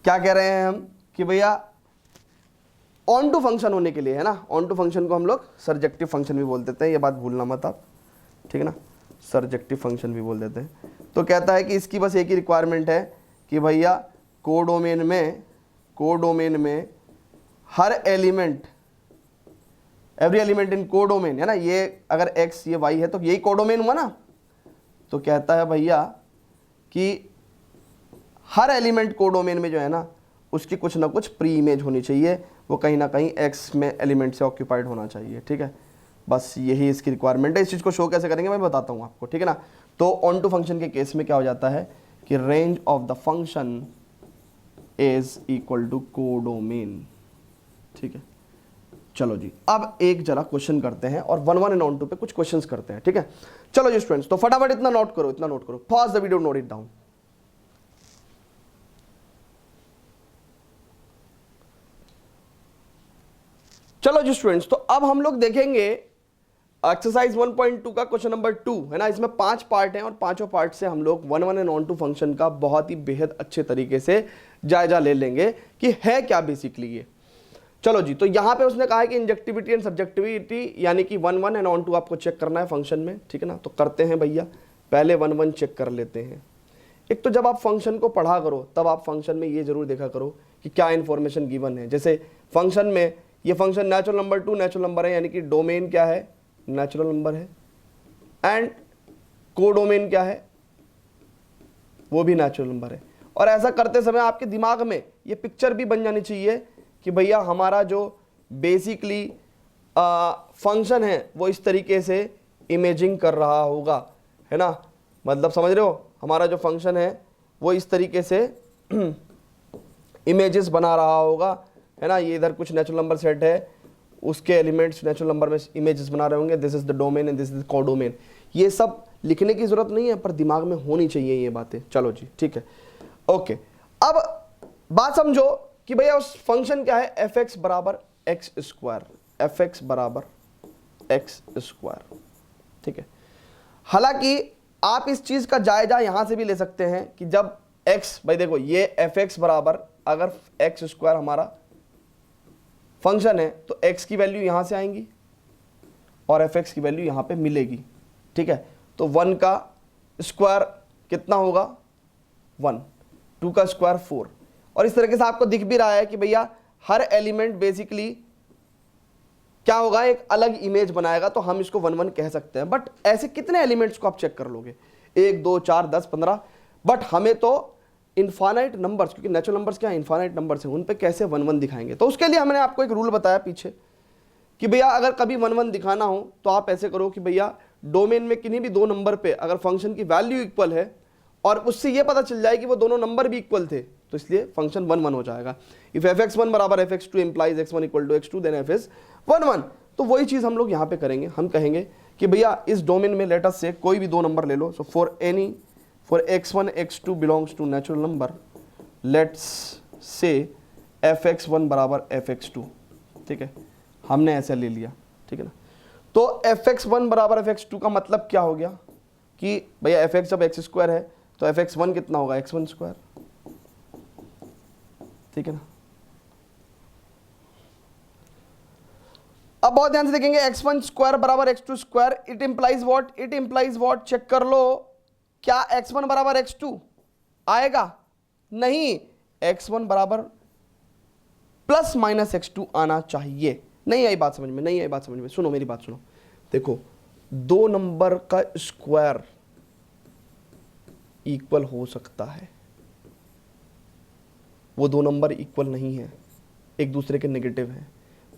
क्या कह रहे हैं हम कि भैया ऑन टू फंक्शन होने के लिए, है ना, ऑन टू फंक्शन को हम लोग सर्जेक्टिव फंक्शन भी बोल देते हैं, ये बात भूलना मत आप, ठीक है ना, सर्जेक्टिव फंक्शन भी बोल देते हैं। तो कहता है कि इसकी बस एक ही रिक्वायरमेंट है कि भैया कोडोमेन में हर element, every element in codomain, है ना, ये अगर x ये y है तो यही कोडोमेन हुआ ना। तो कहता है भैया कि हर एलिमेंट कोडोमेन में जो है ना उसकी कुछ ना कुछ प्री इमेज होनी चाहिए, वो कहीं ना कहीं x में एलिमेंट से ऑक्यूपाइड होना चाहिए, ठीक है। बस यही इसकी रिक्वायरमेंट है। इस चीज़ को शो कैसे करेंगे मैं बताता हूँ आपको, ठीक है ना। तो ऑन टू फंक्शन के केस में क्या हो जाता है कि range of the function is equal to codomain, ठीक है। चलो जी, अब एक जरा क्वेश्चन करते हैं और 1 1 एंड ऑन टू पे कुछ क्वेश्चंस करते हैं, ठीक है। चलो जी स्टूडेंट्स, तो फटाफट इतना नोट करो, pause the video, note it down. चलो जी स्टूडेंट्स, तो अब हम लोग देखेंगे एक्सरसाइज 1.2 का क्वेश्चन नंबर 2, है ना। इसमें 5 पार्ट हैं और पांचों पार्ट से हम लोग 1 1 एंड ऑन टू फंक्शन का बहुत ही बेहद अच्छे तरीके से जायजा ले लेंगे कि है क्या बेसिकली ये। चलो जी, तो यहां पे उसने कहा है कि इंजेक्टिविटी एंड सब्जेक्टिविटी, यानी कि 1 1 एंड ऑन टू आपको चेक करना है फंक्शन में, ठीक है ना। तो करते हैं भैया, पहले 1 1 चेक कर लेते हैं। एक तो जब आप फंक्शन को पढ़ा करो तब आप फंक्शन में ये जरूर देखा करो कि क्या इन्फॉर्मेशन गिवन है। जैसे फंक्शन में ये function natural number two natural number है, यानी कि डोमेन क्या है, नेचुरल नंबर है, एंड कोडोमेन क्या है, वो भी नेचुरल नंबर है। और ऐसा करते समय आपके दिमाग में ये पिक्चर भी बन जानी चाहिए कि भैया हमारा जो बेसिकली फंक्शन है वो इस तरीके से इमेजिंग कर रहा होगा, है ना, मतलब समझ रहे हो, हमारा जो फंक्शन है वो इस तरीके से इमेजेस बना रहा होगा, है ना। ये इधर कुछ नेचुरल नंबर सेट है, उसके एलिमेंट्स नेचुरल नंबर में इमेजेस बना रहे होंगे, this is the domain and this is the codomain. ये सब लिखने की जरूरत नहीं है, पर दिमाग में होनी चाहिए ये बातें। चलो जी, ठीक है, ओके। अब बात समझो कि भैया उस फंक्शन क्या है, एफ एक्स बराबर एक्स स्क्वायर, एफ एक्स बराबर एक्स स्क्वायर, ठीक है। हालांकि आप इस चीज का जायजा यहां से भी ले सकते हैं कि जब x, भाई देखो ये एफ एक्स बराबर, अगर एक्स स्क्वायर हमारा फंक्शन है तो x की वैल्यू यहां से आएंगी और एफ एक्स की वैल्यू यहां पे मिलेगी, ठीक है। तो 1 का स्क्वायर कितना होगा 1, 2 का स्क्वायर 4, और इस तरीके से आपको दिख भी रहा है कि भैया हर एलिमेंट बेसिकली क्या होगा, एक अलग इमेज बनाएगा, तो हम इसको 1 1 कह सकते हैं। बट ऐसे कितने एलिमेंट्स को आप चेक कर लोगे, 1 2 4 10 15, बट हमें तो इनफाइनाइट नंबर्स, क्योंकि नेचुरल नंबर्स क्या इनफाइनाइट नंबर्स हैं, उन पे कैसे 1 1 दिखाएंगे। तो उसके लिए हमने आपको एक रूल बताया पीछे कि भैया अगर कभी 1 1 दिखाना हो तो आप ऐसे करो कि भैया डोमेन में किन्हीं भी दो नंबर पे अगर फंक्शन की वैल्यू इक्वल है और उससे ये पता चल जाए कि वो दोनों नंबर भी इक्वल थे, तो इसलिए फंक्शन 1 1 हो जाएगा। इफ एफ एक्स 1 बराबर f x 2 implies x 1 equal to x 2 then f is 1 1। तो वही चीज हम लोग यहाँ पे करेंगे, हम कहेंगे कि भैया इस डोमेन में लेट अस से कोई भी दो नंबर ले लो, so for x1 x2 belongs to natural number, let's say f x 1 बराबर एफ एक्स 2, ठीक है, हमने ऐसा ले लिया, ठीक है ना। तो एफ एक्स 1 बराबर एफ एक्स 2 का मतलब क्या हो गया कि भैया एफ एक्स जब एक्स स्क्वायर है तो एफ एक्स 1 कितना होगा, एक्स 1 स्क्वायर, ठीक है ना। अब बहुत ध्यान से देखेंगे, x1 स्क्वायर बराबर x2 square, it implies what, it implies what, check कर लो, क्या x1 बराबर x2 आएगा, नहीं, x1 बराबर प्लस माइनस x2 आना चाहिए। नहीं आई बात समझ में, नहीं आई बात समझ में, सुनो मेरी बात सुनो, देखो दो नंबर का स्क्वायर इक्वल हो सकता है, वो दो नंबर इक्वल नहीं है, एक दूसरे के नेगेटिव हैं,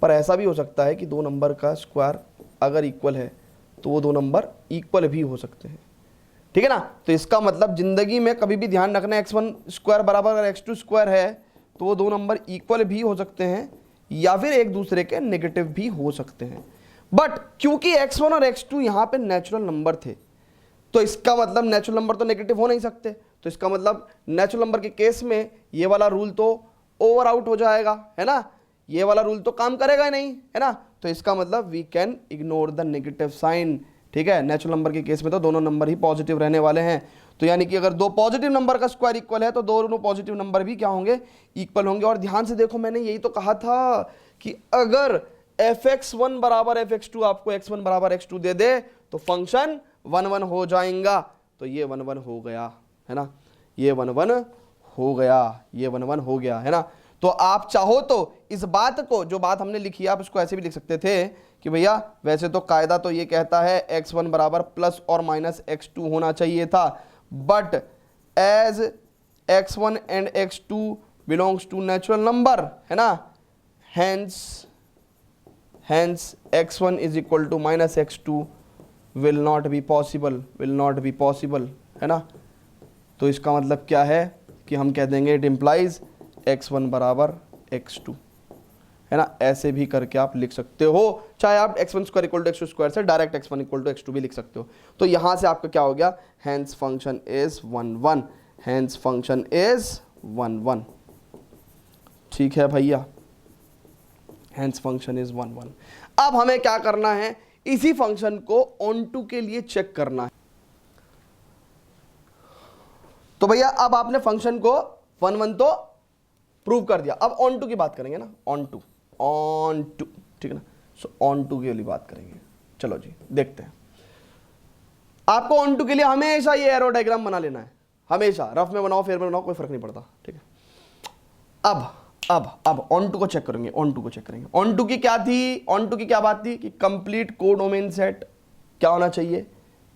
पर ऐसा भी हो सकता है कि दो नंबर का स्क्वायर अगर इक्वल है तो वो दो नंबर इक्वल भी हो सकते हैं, ठीक है ना। तो इसका मतलब जिंदगी में कभी भी ध्यान रखना, x1 स्क्वायर बराबर अगर x2 स्क्वायर है तो वो दो नंबर इक्वल भी हो सकते हैं या फिर एक दूसरे के नेगेटिव भी हो सकते हैं। बट क्योंकि x1 और x2 यहाँ पे नेचुरल नंबर थे, तो इसका मतलब नेचुरल नंबर तो नेगेटिव हो नहीं सकते, तो इसका मतलब नेचुरल नंबर के केस में ये वाला रूल तो ओवर आउट हो जाएगा, है ना, ये वाला रूल तो काम करेगा ही नहीं, है ना। तो इसका मतलब we can ignore the negative sign, ठीक है। नेचुरल नंबर के केस में तो दोनों नंबर ही पॉजिटिव रहने वाले हैं, तो यानी कि अगर दो पॉजिटिव नंबर का स्क्वायर इक्वल है तो दोनों पॉजिटिव नंबर भी क्या होंगे, इक्वल होंगे। और ध्यान से देखो, मैंने यही तो कहा था कि अगर fx1 बराबर fx2 आपको x1 बराबर x2 दे दे तो फंक्शन 1 1 हो जाएगा। तो ये 1 1 हो गया, है ना, ये 1 1 हो गया, ये 1 1 हो गया, है ना। तो आप चाहो तो इस बात को, जो बात हमने लिखी है, आप इसको ऐसे भी लिख सकते थे कि भैया वैसे तो कायदा तो ये कहता है x1 बराबर प्लस और माइनस x2 होना चाहिए था, but as x1 and x2 belongs to natural number, है ना, hence x1 is equal to minus x2 will not be possible, है ना। तो इसका मतलब क्या है कि हम कह देंगे इट इम्प्लाइज x1 बराबर x2, है ना। ऐसे भी करके आप लिख सकते हो, चाहे आप x1 square equal to x2 square से direct x1 equal to x2 भी लिख सकते हो। तो यहां से आपका क्या हो गया, hence function is 1 1, hence function is 1 1, ठीक है भैया, hence फंक्शन इज 1 1। अब हमें क्या करना है, इसी फंक्शन को onto के लिए चेक करना है। तो भैया अब आपने फंक्शन को 1 1 तो प्रूव कर दिया, अब onto की बात करेंगे ना, onto, ठीक है ना। सो onto के लिए बात करेंगे, चलो जी देखते हैं। आपको onto के लिए हमेशा ये एरो डायग्राम बना लेना है, हमेशा रफ में बनाओ फेयर में बनाओ कोई फर्क नहीं पड़ता, ठीक है। अब ऑन टू को चेक करेंगे, ऑन टू को चेक करेंगे। ऑन टू की क्या थी, ऑन टू की क्या बात थी कि कंप्लीट कोडोमेन सेट क्या होना चाहिए,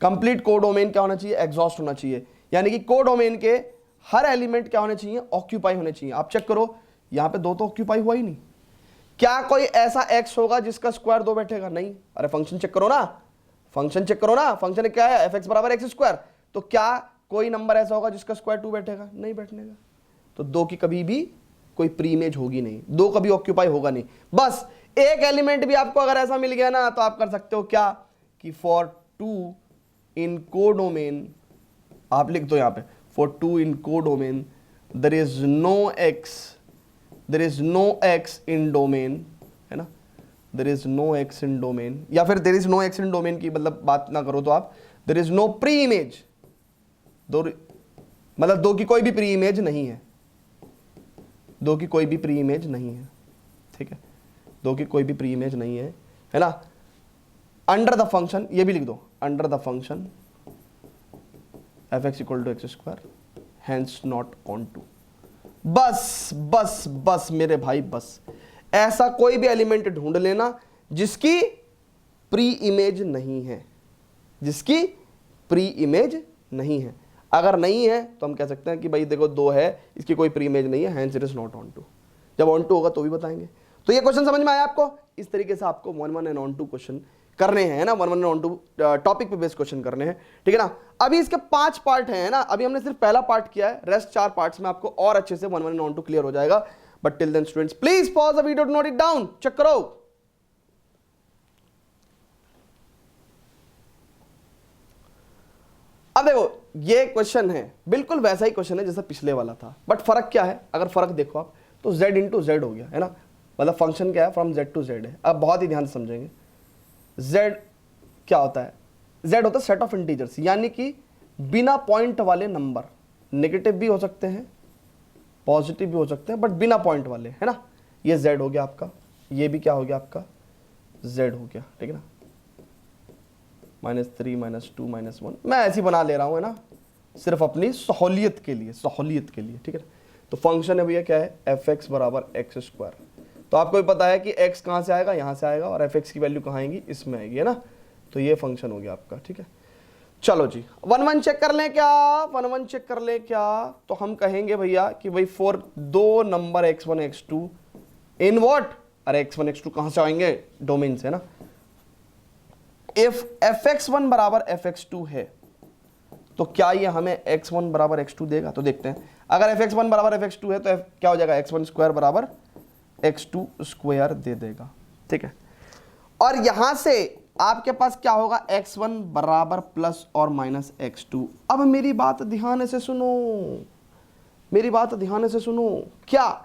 कंप्लीट कोडोमेन क्या होना चाहिए, एग्जॉस्ट होना चाहिए। यानी कि कोडोमेन के हर एलिमेंट क्या होने चाहिए, ऑक्यूपाई होने चाहिए। आप चेक करो यहां पे 2 तो ऑक्यूपाई हुआ ही नहीं। क्या कोई ऐसा एक्स होगा जिसका स्क्वायर 2 बैठेगा, नहीं। अरे फंक्शन चेक करो ना, फंक्शन चेक करो ना, फंक्शन क्या है, एफ एक्स बराबर एक्स स्क्वायर। तो क्या कोई नंबर ऐसा होगा जिसका स्क्वायर 2 बैठेगा, नहीं बैठने का। तो 2 की कभी भी कोई प्री इमेज होगी नहीं, 2 कभी ऑक्यूपाई होगा नहीं। बस एक एलिमेंट भी आपको अगर ऐसा मिल गया ना तो आप कर सकते हो क्या कि फॉर 2 इन कोडोमेन, आप लिख दो यहां पे for 2 in codomain there is no x in domain, है ना, there is no x in domain, या फिर there is no x in domain की मतलब बात ना करो तो आप there is no pre image, मतलब 2 की कोई भी प्री इमेज नहीं है, 2 की कोई भी प्री इमेज नहीं है, ठीक है, 2 की कोई भी प्री इमेज नहीं है ना। अंडर द फंक्शन, ये भी लिख दो, under the function f x equal to x square hence not onto. बस बस बस मेरे भाई, बस ऐसा कोई भी एलिमेंट ढूंढ लेना जिसकी प्री इमेज नहीं है, जिसकी प्री इमेज नहीं है। अगर नहीं है तो हम कह सकते हैं कि भाई देखो 2 है, इसकी कोई प्री इमेज नहीं है, hence it is not onto. जब ऑन टू होगा तो भी बताएंगे। तो ये क्वेश्चन समझ में आया आपको? इस तरीके से आपको 1 1 एंड ऑन टू क्वेश्चन करने हैं ना, 1 1 एंड ऑन टू टॉपिक पे बेस्ड क्वेश्चन करने हैं, ठीक है ना। अभी इसके 5 पार्ट हैं ना, अभी हमने सिर्फ पहला पार्ट किया है, रेस्ट 4 पार्ट्स में आपको और अच्छे से 1 1 एंड ऑन टू क्लियर हो जाएगा। But till then students please pause the video to note it down, check करो। अब देखो ये क्वेश्चन है बिल्कुल वैसा ही क्वेश्चन है जैसा पिछले वाला था, बट फर्क क्या है, अगर फर्क देखो आप तो z इंटू जेड हो गया, है ना, मतलब फंक्शन क्या है, फ्रॉम z टू z है। अब बहुत ही ध्यान से समझेंगे, z क्या होता है, z होता है सेट ऑफ इंटीजर्स, यानी कि बिना पॉइंट वाले नंबर, नेगेटिव भी हो सकते हैं पॉजिटिव भी हो सकते हैं, बट बिना पॉइंट वाले, है ना। ये z हो गया आपका, ये भी क्या हो गया आपका, z हो गया, ठीक है ना। -3 -2 -1 मैं ऐसे ही बना ले रहा हूं, है ना, सिर्फ अपनी सहूलियत के लिए, सहूलियत के लिए, ठीक है। तो फंक्शन है भैया क्या है, एफ एक्स बराबर एक्स स्क्वायर। तो आपको भी पता है कि x कहाँ से आएगा, यहाँ से आएगा, और एफ एक्स की वैल्यू कहाँ आएगी, इसमें आएगी, है ना। तो ये फंक्शन हो गया आपका, ठीक है। चलो जी 1 1 चेक कर लें क्या, 1 1 चेक कर लें क्या। तो हम कहेंगे भैया कि भाई for 2 number x1 x2 in what, अरे x1 x2 कहाँ से आएंगे, डोमेन से, ना। इफ fx1 बराबर fx2 है तो क्या ये हमें x1 बराबर x2 देगा, तो देखते हैं। अगर fx1 बराबर fx2 है तो क्या हो जाएगा, x1 स्क्वायर बराबर x2 स्क्वायर दे देगा, ठीक है। और यहां से आपके पास क्या होगा, x1 बराबर प्लस और माइनस x2। अब मेरी बात ध्यान से सुनो, मेरी बात ध्यान से सुनो, क्या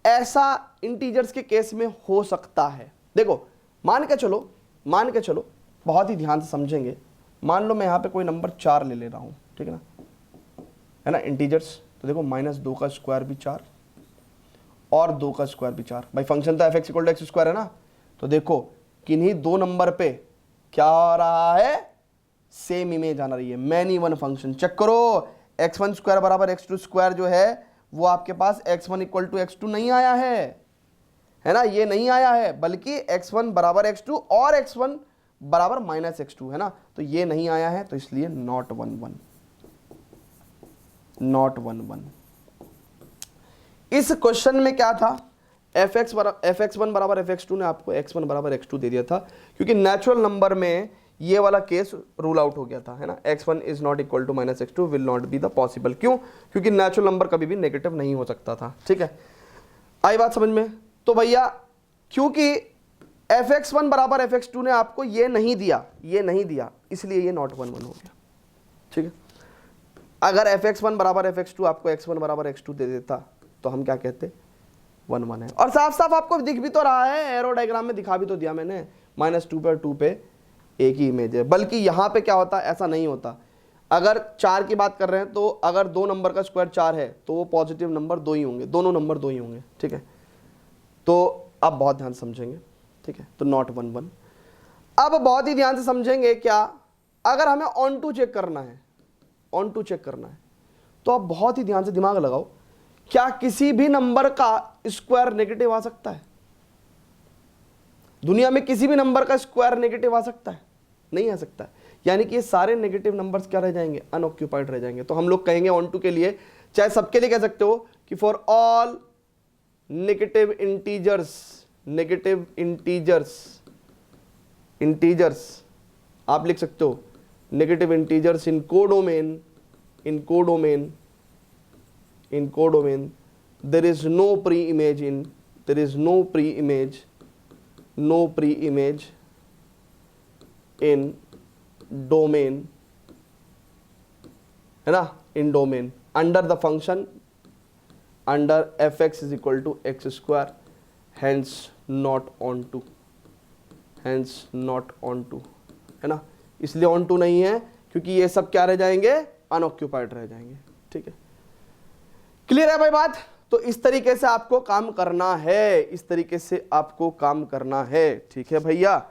ऐसा इंटीजर्स के केस में हो सकता है। देखो मान के चलो बहुत ही ध्यान से समझेंगे। मान लो मैं यहाँ पे कोई नंबर 4 ले रहा हूँ, ठीक है ना, है ना, इंटीजर्स। तो देखो -2 का स्क्वायर भी 4 और 2 का स्क्वायर भी 4। भाई फंक्शन तो f x equal to x square है ना। तो देखो किन्हीं 2 नंबर पे क्या आ रहा है, सेम इमेज आना रही है, मैनी वन फंक्शन। चेक करो x1 स्क्वायर बराबर x2 स्क्वायर जो है वो आपके पास x1 इक्वल टू x2 नहीं आया है ना, ये नहीं आया है, बल्कि x1 बराबर x2 और x1 बराबर -x2, है ना। तो ये नहीं आया है, तो इसलिए नॉट 1 1, नॉट 1 1। इस क्वेश्चन में क्या था, fx1 बराबर fx2 ने आपको x1 बराबर x2 दे दिया था, क्योंकि नेचुरल नंबर में ये वाला केस रूल आउट हो गया था, है ना। x1 is not equal to -x2 will not be the possible. क्यों, क्योंकि नेचुरल नंबर कभी भी नेगेटिव नहीं हो सकता था, ठीक है। आई बात समझ में। तो भैया क्योंकि fx1 बराबर fx2 ने आपको ये नहीं दिया, इसलिए ये नॉट 1 1 हो गया, ठीक है। अगर fx1 बराबर fx2 आपको x1 बराबर x2 दे देता तो हम क्या कहते, 1 1 है। और साफ साफ आपको दिख भी तो रहा है, एरो डायग्राम में दिखा भी तो दिया मैंने, -2 पे और 2 पे एक ही इमेज है। बल्कि यहाँ पे क्या होता, ऐसा नहीं होता। अगर 4 की बात कर रहे हैं तो अगर 2 नंबर का स्क्वायर 4 है तो वो पॉजिटिव नंबर 2 ही होंगे, दोनों नंबर 2 ही होंगे, ठीक है। तो अब बहुत ध्यान से समझेंगे, ठीक है। तो नॉट 1 1। अब बहुत ही ध्यान से समझेंगे क्या, अगर हमें ऑन टू चेक करना है, ऑन टू चेक करना है। तो आप बहुत ही ध्यान से दिमाग लगाओ, क्या किसी भी नंबर का स्क्वायर नेगेटिव आ सकता है? दुनिया में किसी भी नंबर का स्क्वायर नेगेटिव आ सकता है? नहीं आ सकता। यानी कि ये सारे नेगेटिव नंबर्स क्या रह जाएंगे? अनऑक्यूपाइड रह जाएंगे। तो हम लोग कहेंगे ऑन टू के लिए, चाहे सबके लिए कह सकते हो कि फॉर ऑल नेगेटिव इंटीजर्स आप लिख सकते हो negative integers in codomain there is no pre-image in domain, है ना, in domain under the function under fx is equal to x square, hence not onto, है ना। इसलिए ऑन टू नहीं है क्योंकि ये सब क्या रह जाएंगे? अनऑक्यूपाइड रह जाएंगे। ठीक है, क्लियर है भाई बात? तो इस तरीके से आपको काम करना है, इस तरीके से आपको काम करना है। ठीक है भैया,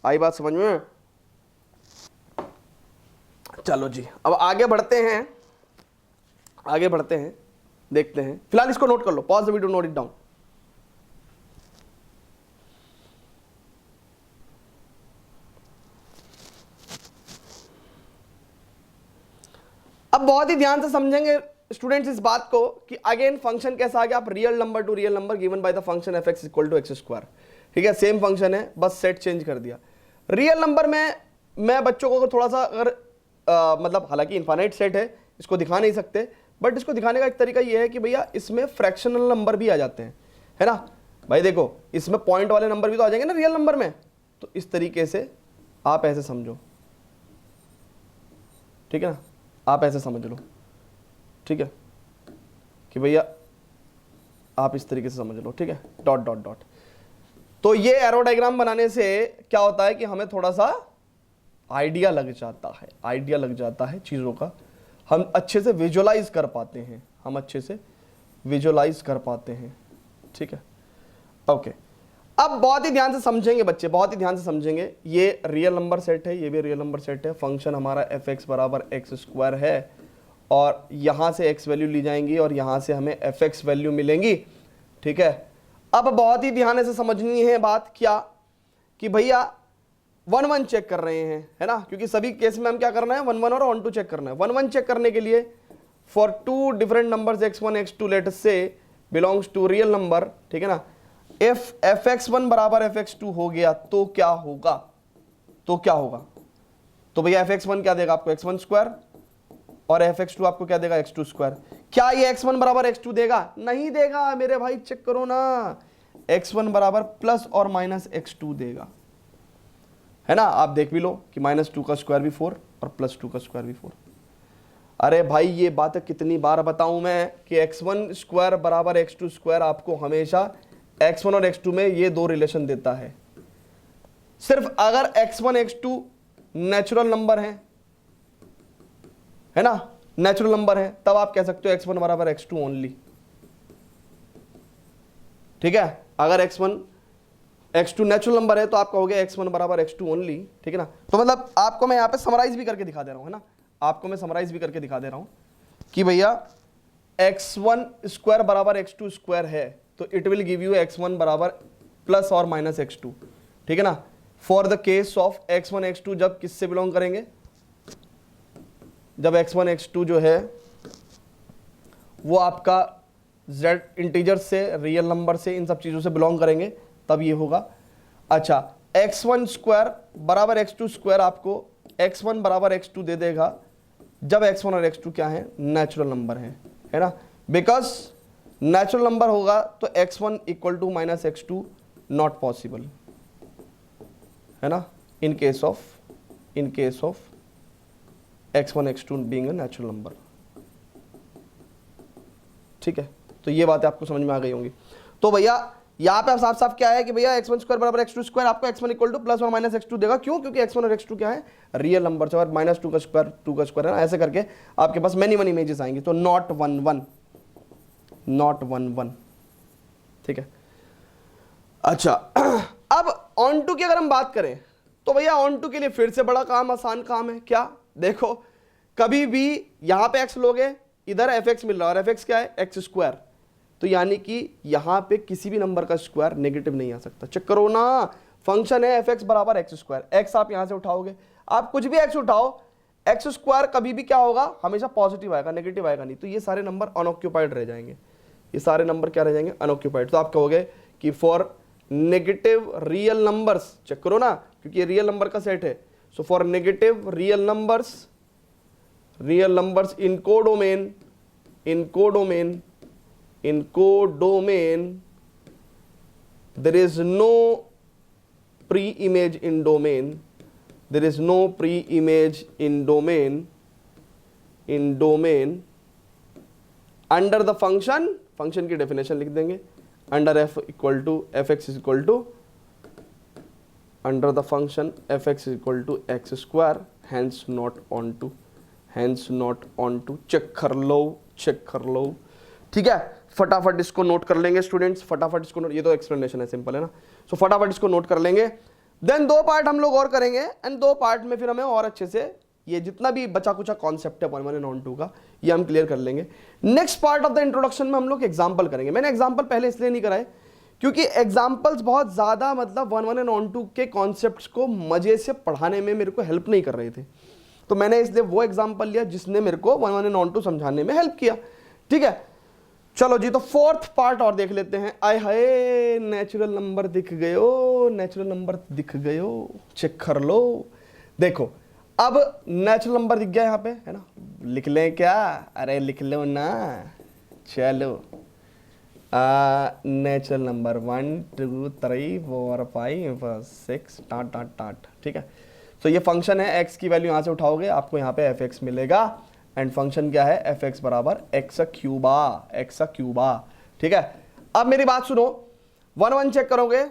आई बात समझ में? चलो जी, अब आगे बढ़ते हैं, देखते हैं। फिलहाल इसको नोट कर लो, pause the video, note it down. अब बहुत ही ध्यान से समझेंगे स्टूडेंट्स इस बात को कि अगेन फंक्शन कैसा आ गया? आप real number to real number given by the function f x equal to x square. ठीक है, सेम फंक्शन है, बस सेट चेंज कर दिया। रियल नंबर में मैं बच्चों को अगर थोड़ा सा मतलब हालांकि इनफाइनाइट सेट है, इसको दिखा नहीं सकते, बट इसको दिखाने का एक तरीका ये है कि भैया इसमें फ्रैक्शनल नंबर भी आ जाते हैं, है ना भाई। देखो इसमें पॉइंट वाले नंबर भी तो आ जाएंगे ना रियल नंबर में। तो इस तरीके से आप ऐसे समझो, ठीक है ना, आप ऐसे समझ लो, ठीक है, कि भैया आप इस तरीके से समझ लो, ठीक है, डॉट डॉट डॉट। तो ये एरो डायग्राम बनाने से क्या होता है कि हमें थोड़ा सा आइडिया लग जाता है चीज़ों का, हम अच्छे से विजुअलाइज कर पाते हैं, ठीक है, ओके। अब बहुत ही ध्यान से समझेंगे बच्चे, बहुत ही ध्यान से समझेंगे। ये रियल नंबर सेट है, ये भी रियल नंबर सेट है। फंक्शन हमारा एफ एक्स बराबर एक्स स्क्वायर है, और यहाँ से एक्स वैल्यू ली जाएंगी और यहाँ से हमें एफ एक्स वैल्यू मिलेंगी, ठीक है। अब बहुत ही ध्यान से समझनी है बात क्या, कि भैया 1 1 चेक कर रहे हैं, है ना, क्योंकि सभी केस में हम क्या करना है? 1 1 और ऑन टू चेक करना है। 1 1 चेक करने के लिए for 2 different numbers x1 x2 let us से बिलोंग्स टू रियल नंबर, ठीक है ना, इफ fx1 बराबर fx2 हो गया तो क्या होगा? तो भैया fx1 क्या देगा आपको? x1 स्क्वायर, और fx2 आपको क्या देगा? x2 square. क्या ये x1 बराबर x2 देगा? नहीं देगा मेरे भाई, चेक करो ना, x1 बराबर प्लस और माइनस x2 देगा, है ना। आप देख भी लो कि -2 का स्क्वायर भी 4 और +2 का स्क्वायर भी 4। अरे भाई ये बात कितनी बार बताऊं मैं कि x1 स्क्वायर बराबर x2 स्क्वायर आपको हमेशा x1 और x2 में ये दो रिलेशन देता है। सिर्फ अगर x1 x2 नेचुरल नंबर है ना, नेचुरल नंबर है, तब आप कह सकते हो x1 बराबर x2 ओनली, ठीक है। अगर x2 नेचुरल नंबर है तो आप कहोगे x1 बराबर x2 ओनली, ठीक है ना। तो मतलब आपको मैं यहाँ पे समराइज भी करके दिखा दे रहा हूँ, है ना, आपको मैं समराइज भी करके दिखा दे रहा हूँ कि भैया x1 स्क्वायर बराबर x2 स्क्वायर है, तो it will give you x1 बराबर प्लस और माइनस x2, ठीक है ना। For the case of x1 x2 जब किससे बिलोंग करेंगे? जब x1 x2 जो है वो आपका z इंटीजर से, रियल नंबर से, इन सब चीज़ों से बिलोंग करेंगे, तब ये होगा। अच्छा, x1 स्क्वायर बराबर x2 स्क्वायर आपको x1 बराबर x2 दे देगा जब x1 और x2 क्या है? नेचुरल नंबर है ना। बिकॉज नेचुरल नंबर होगा तो x1 equal to minus x2 not possible, है ना, in case of x1 x2 being a natural number, ठीक है। तो ये बातें आपको समझ में आ गई होंगी। तो भैया यहाँ पे साफ साफ क्या है कि भैया x1 स्क्वायर बराबर x2 स्क्वायर आपको x1 इक्वल टू प्लस और माइनस x2 देगा। क्यों? क्योंकि x1 और x2 क्या है? रियल नंबर से, और -2 का स्क्वायर 2 का स्क्वायर है ना, ऐसे करके आपके पास मेनी इमेजेस आएंगी। तो नॉट 1 1, ठीक है। अच्छा, अब ऑन टू की अगर हम बात करें तो भैया ऑन टू के लिए फिर से बड़ा काम, आसान काम है। क्या? देखो कभी भी यहां पे x लोगे, इधर fx मिल रहा है और fx क्या है, x स्क्वायर, तो यानी कि यहां पे किसी भी नंबर का स्क्वायर नेगेटिव नहीं आ सकता। चेक करो ना, फंक्शन है fx बराबर एक्स स्क्वायर, x आप यहां से उठाओगे, आप कुछ भी x उठाओ, एक्स स्क्वायर कभी भी क्या होगा, हमेशा पॉजिटिव आएगा, नेगेटिव आएगा नहीं। तो ये सारे नंबर अनऑक्यूपाइड रह जाएंगे, ये सारे नंबर क्या रह जाएंगे, अनऑक्यूपाइड। तो आप कहोगे कि for negative real numbers, check करो ना क्योंकि ये रियल नंबर का सेट है, so for negative real numbers in codomain there is no pre-image in domain, under the function की डेफिनेशन लिख देंगे, under f equal to fx is equal to under the function fx is equal to x square, hence not onto, check कर लो। ठीक है, फटाफट इसको note कर लेंगे स्टूडेंट्स, फटाफट इसको नोट, ये तो एक्सप्लेनेशन है, सिंपल है ना, सो फटाफट इसको नोट कर लेंगे। देन 2 पार्ट हम लोग और करेंगे एंड 2 पार्ट में फिर हमें और अच्छे से ये जितना भी बचा कुचा कॉन्सेप्ट है 1 1 and 2 का, ये हम क्लियर कर लेंगे। Next part of the introduction में हम लोग एग्जाम्पल करेंगे। मैंने एग्जाम्पल पहले इसलिए नहीं कराए क्योंकि एग्जाम्पल्स बहुत ज्यादा मतलब 1 1 and 2 के कॉन्सेप्ट्स को मजे से पढ़ाने में मेरे को हेल्प नहीं कर रहे थे, तो मैंने इसलिए वो एग्जाम्पल लिया जिसने मेरे को 1 1 and 2 समझाने में हेल्प किया। ठीक है, चलो जी, तो 4th पार्ट और देख लेते हैं। आय हाय, नेचुरल नंबर दिख गयो, चेक कर लो। देखो अब नेचुरल नंबर दिख गया यहाँ पे, है ना, लिख लें क्या, अरे लिख लो ना, चलो नेचुरल नंबर 1 2 3 4 5 6 टाट। ठीक है, तो ये फंक्शन है, x की वैल्यू यहां से उठाओगे आपको यहाँ पे fx मिलेगा, एंड फंक्शन क्या है, fx बराबर एक्स क्यूबा। ठीक है, अब मेरी बात सुनो, 1 1 चेक करोगे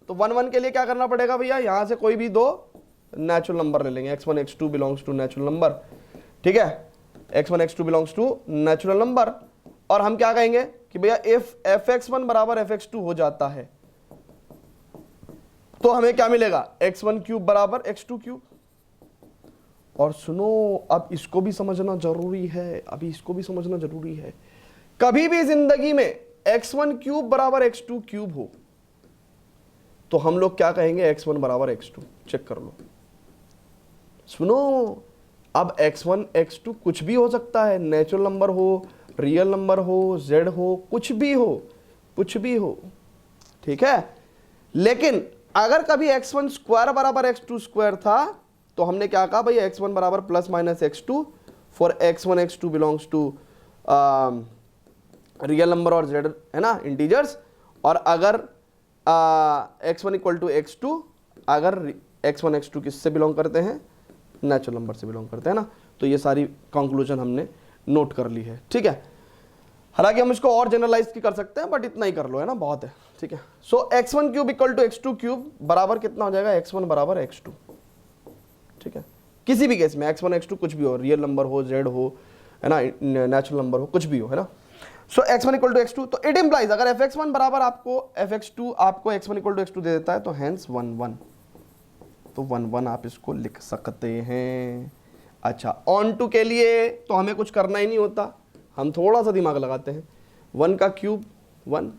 तो 1 1 के लिए क्या करना पड़ेगा भैया, यहां से कोई भी 2 नेचुरल नंबर ले लेंगे, x1 x2 belongs to natural number. ठीक है, x1 x2 belongs to natural number, और हम क्या कहेंगे कि भैया इफ fx1 बराबर fx2 हो जाता है तो हमें क्या मिलेगा, x1 क्यूब बराबर x2 क्यूब। और सुनो, अब इसको भी समझना जरूरी है, कभी भी जिंदगी में x1 क्यूब बराबर x2 क्यूब हो तो हम लोग क्या कहेंगे, x1 बराबर x2। चेक कर लो, सुनो, अब x1 x2 कुछ भी हो सकता है, नेचुरल नंबर हो, रियल नंबर हो, z हो, कुछ भी हो। ठीक है, लेकिन अगर कभी x1 स्क्वायर बराबर x2 स्क्वायर था तो हमने क्या कहा भाई, x1 बराबर plus minus x2 for x1 x2 belongs to real number और z, है ना, इंटीजर्स। और अगर x1 इक्वल टू x2, अगर x1 x2 किससे बिलोंग करते हैं, नेचुरल नंबर से बिलोंग करते हैं ना। तो ये सारी कंक्लूजन हमने नोट कर ली है। ठीक है, हालांकि हम इसको और जनरलाइज कर सकते हैं, बट इतना ही कर लो, है ना, बहुत है। ठीक है, so x1 cube equal to x2 cube बराबर कितना हो जाएगा, x1 बराबर x2। ठीक है, किसी भी केस में x1 x2 कुछ भी हो, रियल नंबर हो, z हो, है ना, नेचुरल नंबर हो, कुछ भी हो, है ना। सो x1 इक्वल टू x2, तो इट इंप्लाइज अगर fx1 बराबर आपको fx2 आपको x1 इक्वल टू x2 दे देता है तो हैंस 1 1, तो 1 1 आप इसको लिख सकते हैं। अच्छा, ऑन टू के लिए तो हमें कुछ करना ही नहीं होता, हम थोड़ा सा दिमाग लगाते हैं। 1 का क्यूब 1,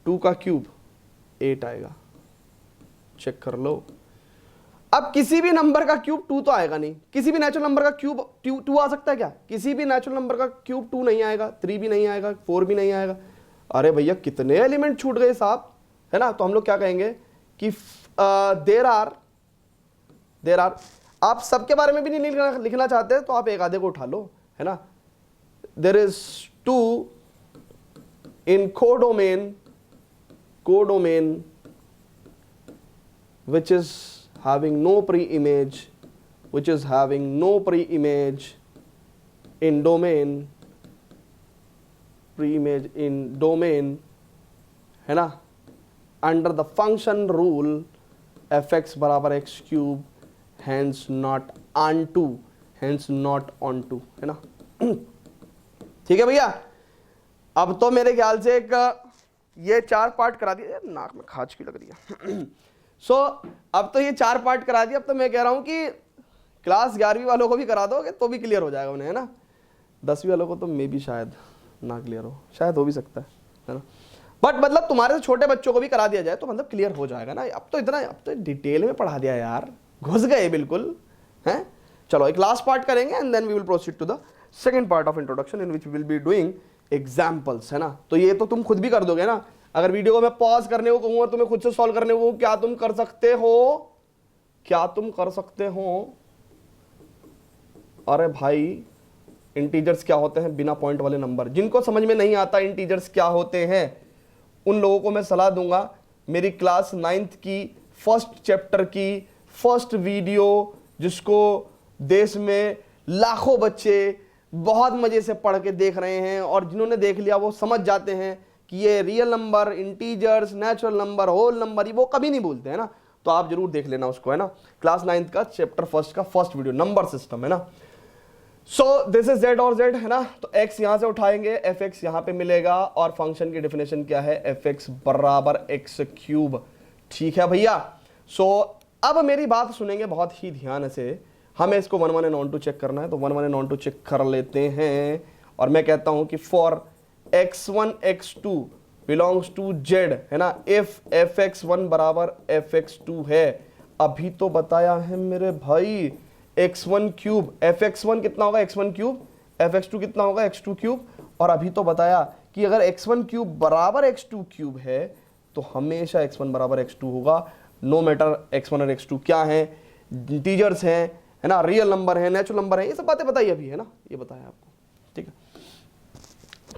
2 का क्यूब 8 आएगा, चेक कर लो। अब किसी भी नंबर का क्यूब 2 तो आएगा नहीं, किसी भी नेचुरल नंबर का क्यूब 2 आ सकता है क्या, किसी भी नेचुरल नंबर का क्यूब 2 नहीं आएगा, 3 भी नहीं आएगा, 4 भी नहीं आएगा। अरे भैया कितने एलिमेंट छूट गए साहब, है ना। तो हम लोग क्या कहेंगे कि देर आर आप सबके बारे में भी नहीं लिखना चाहते तो आप एक आधे को उठा लो, है ना। There is 2 in codomain which is having no pre-image in domain, pre-image in domain, है ना, under the function rule fx बराबर x cube, hence not onto, है ना। ठीक है भैया, अब तो मेरे ख्याल से एक ये 4 पार्ट करा दिया, नाक में खाज की लग रही है। सो अब तो ये 4 पार्ट करा दिया, अब तो मैं कह रहा हूं कि क्लास 11वीं वालों को भी करा दोगे तो भी क्लियर हो जाएगा उन्हें, है ना। 10वीं वालों को तो मे भी शायद ना क्लियर हो, शायद हो भी सकता है ना। बट मतलब तुम्हारे से छोटे बच्चों को भी करा दिया जाए तो मतलब क्लियर हो जाएगा ना। अब तो डिटेल में पढ़ा दिया यार, घुस गए बिल्कुल हैं। चलो एक लास्ट पार्ट करेंगे and then we will proceed to the second part of introduction in which we will be doing examples, है ना। तो ये तो तुम खुद भी कर दोगे ना। अगर वीडियो को मैं पॉज करने को कहूँ और तुम्हें खुद से सॉल्व करने को, क्या तुम कर सकते हो? क्या तुम कर सकते हो? अरे भाई इंटीजर्स क्या होते हैं? बिना पॉइंट वाले नंबर। जिनको समझ में नहीं आता इंटीजर्स क्या होते हैं उन लोगों को मैं सलाह दूंगा, मेरी क्लास 9th की फर्स्ट चैप्टर की फर्स्ट वीडियो, जिसको देश में लाखों बच्चे बहुत मजे से पढ़ के देख रहे हैं और जिन्होंने देख लिया वो समझ जाते हैं कि ये real number, integers, natural number, whole number, ये वो कभी नहीं भूलते, है ना। तो आप जरूर देख लेना उसको, है ना। क्लास 9th का चैप्टर फर्स्ट का फर्स्ट वीडियो, नंबर सिस्टम, है ना। सो दिस इज जेड और जेड, है ना। तो x यहां से उठाएंगे, एफ एक्स यहां पे मिलेगा और फंक्शन की डेफिनेशन क्या है? एफ एक्स बराबर एक्स क्यूब। ठीक है भैया। सो अब मेरी बात सुनेंगे बहुत ही ध्यान से। हमें इसको 1 1 एंड ऑन टू चेक करना है, तो 1 1 एंड ऑन टू चेक कर लेते हैं। और मैं कहता हूं कि for x1 x2 belongs to z, है ना, इफ fx1 बराबर fx2 है। अभी तो बताया है मेरे भाई x1 क्यूब, fx1 कितना होगा? x1 क्यूब, fx2 कितना होगा? x2 cube. और अभी तो बताया कि अगर x1 क्यूब बराबर x2 क्यूब है तो हमेशा x1 बराबर x2 होगा, नो मैटर x1 और x2 क्या है, इंटीजर्स हैं, है ना, रियल नंबर है, नेचुरल नंबर है, ये सब बातें बताई अभी, है ना, ये बताया आपको। ठीक है,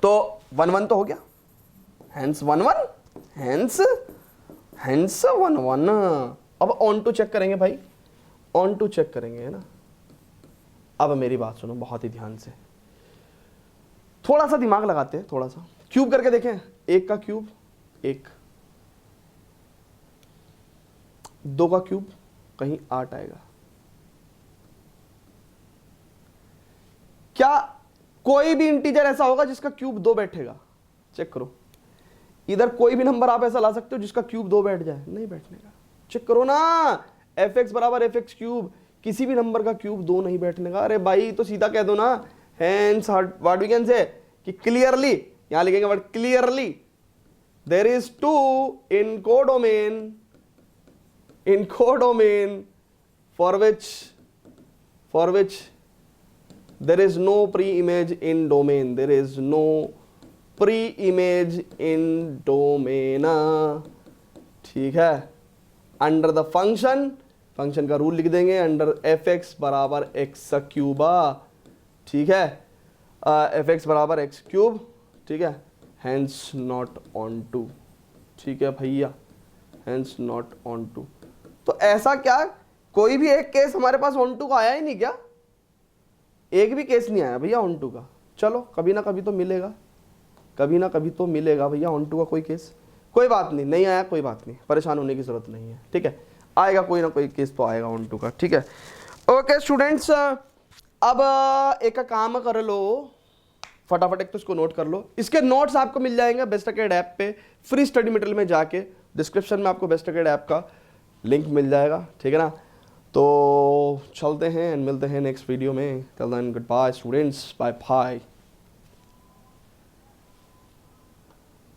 तो 1 1 तो हो गया, हैंस 1 1, हैंस 1 1। अब ऑन टू चेक करेंगे भाई, ऑन टू चेक करेंगे, है ना। अब मेरी बात सुनो बहुत ही ध्यान से, थोड़ा सा दिमाग लगाते हैं, थोड़ा सा क्यूब करके देखें। 1 का क्यूब 1, 2 का क्यूब कहीं 8 आएगा। क्या कोई भी इंटीजर ऐसा होगा जिसका क्यूब 2 बैठेगा? चेक करो। इधर कोई भी नंबर आप ऐसा ला सकते हो जिसका क्यूब 2 बैठ जाए? नहीं बैठने का। चेक करो ना, एफ एक्स बराबर एफ एक्स क्यूब, किसी भी नंबर का क्यूब 2 नहीं बैठने का। अरे भाई तो सीधा कह दो ना, hence what we can say कि क्लियरली, यहां लिखेंगे word clearly, there is 2 in codomain for which there is no pre-image in domain, there is no pre-image in domain। ठीक है, अंडर द फंक्शन का रूल लिख देंगे, अंडर एफ एक्स बराबर x Cuba. ठीक है, एफ एक्स बराबर x cube. ठीक है, हैंस नॉट ऑन टू। ठीक है भैया, हैंस नॉट ऑन टू। तो ऐसा क्या कोई भी एक केस हमारे पास ऑन टू का आया ही नहीं क्या? एक भी केस नहीं आया भैया ऑन टू का। चलो कभी ना कभी तो मिलेगा, कभी ना कभी तो मिलेगा भैया ऑन टू का कोई केस। कोई बात नहीं, नहीं आया कोई बात नहीं, परेशान होने की जरूरत नहीं है। ठीक है, आएगा कोई ना कोई केस तो आएगा ऑन टू का। ठीक है, ओके स्टूडेंट्स, अब एक काम कर लो फटाफट, एक तो इसको नोट कर लो। इसके नोट्स आपको मिल जाएंगे बेस्ट अकेड ऐप पे, फ्री स्टडी मटेरियल में जाके डिस्क्रिप्शन में आपको बेस्ट अकेड ऐप का लिंक मिल जाएगा। ठीक है ना, तो चलते हैं एंड मिलते हैं नेक्स्ट वीडियो में। Till then good bye students, bye bye.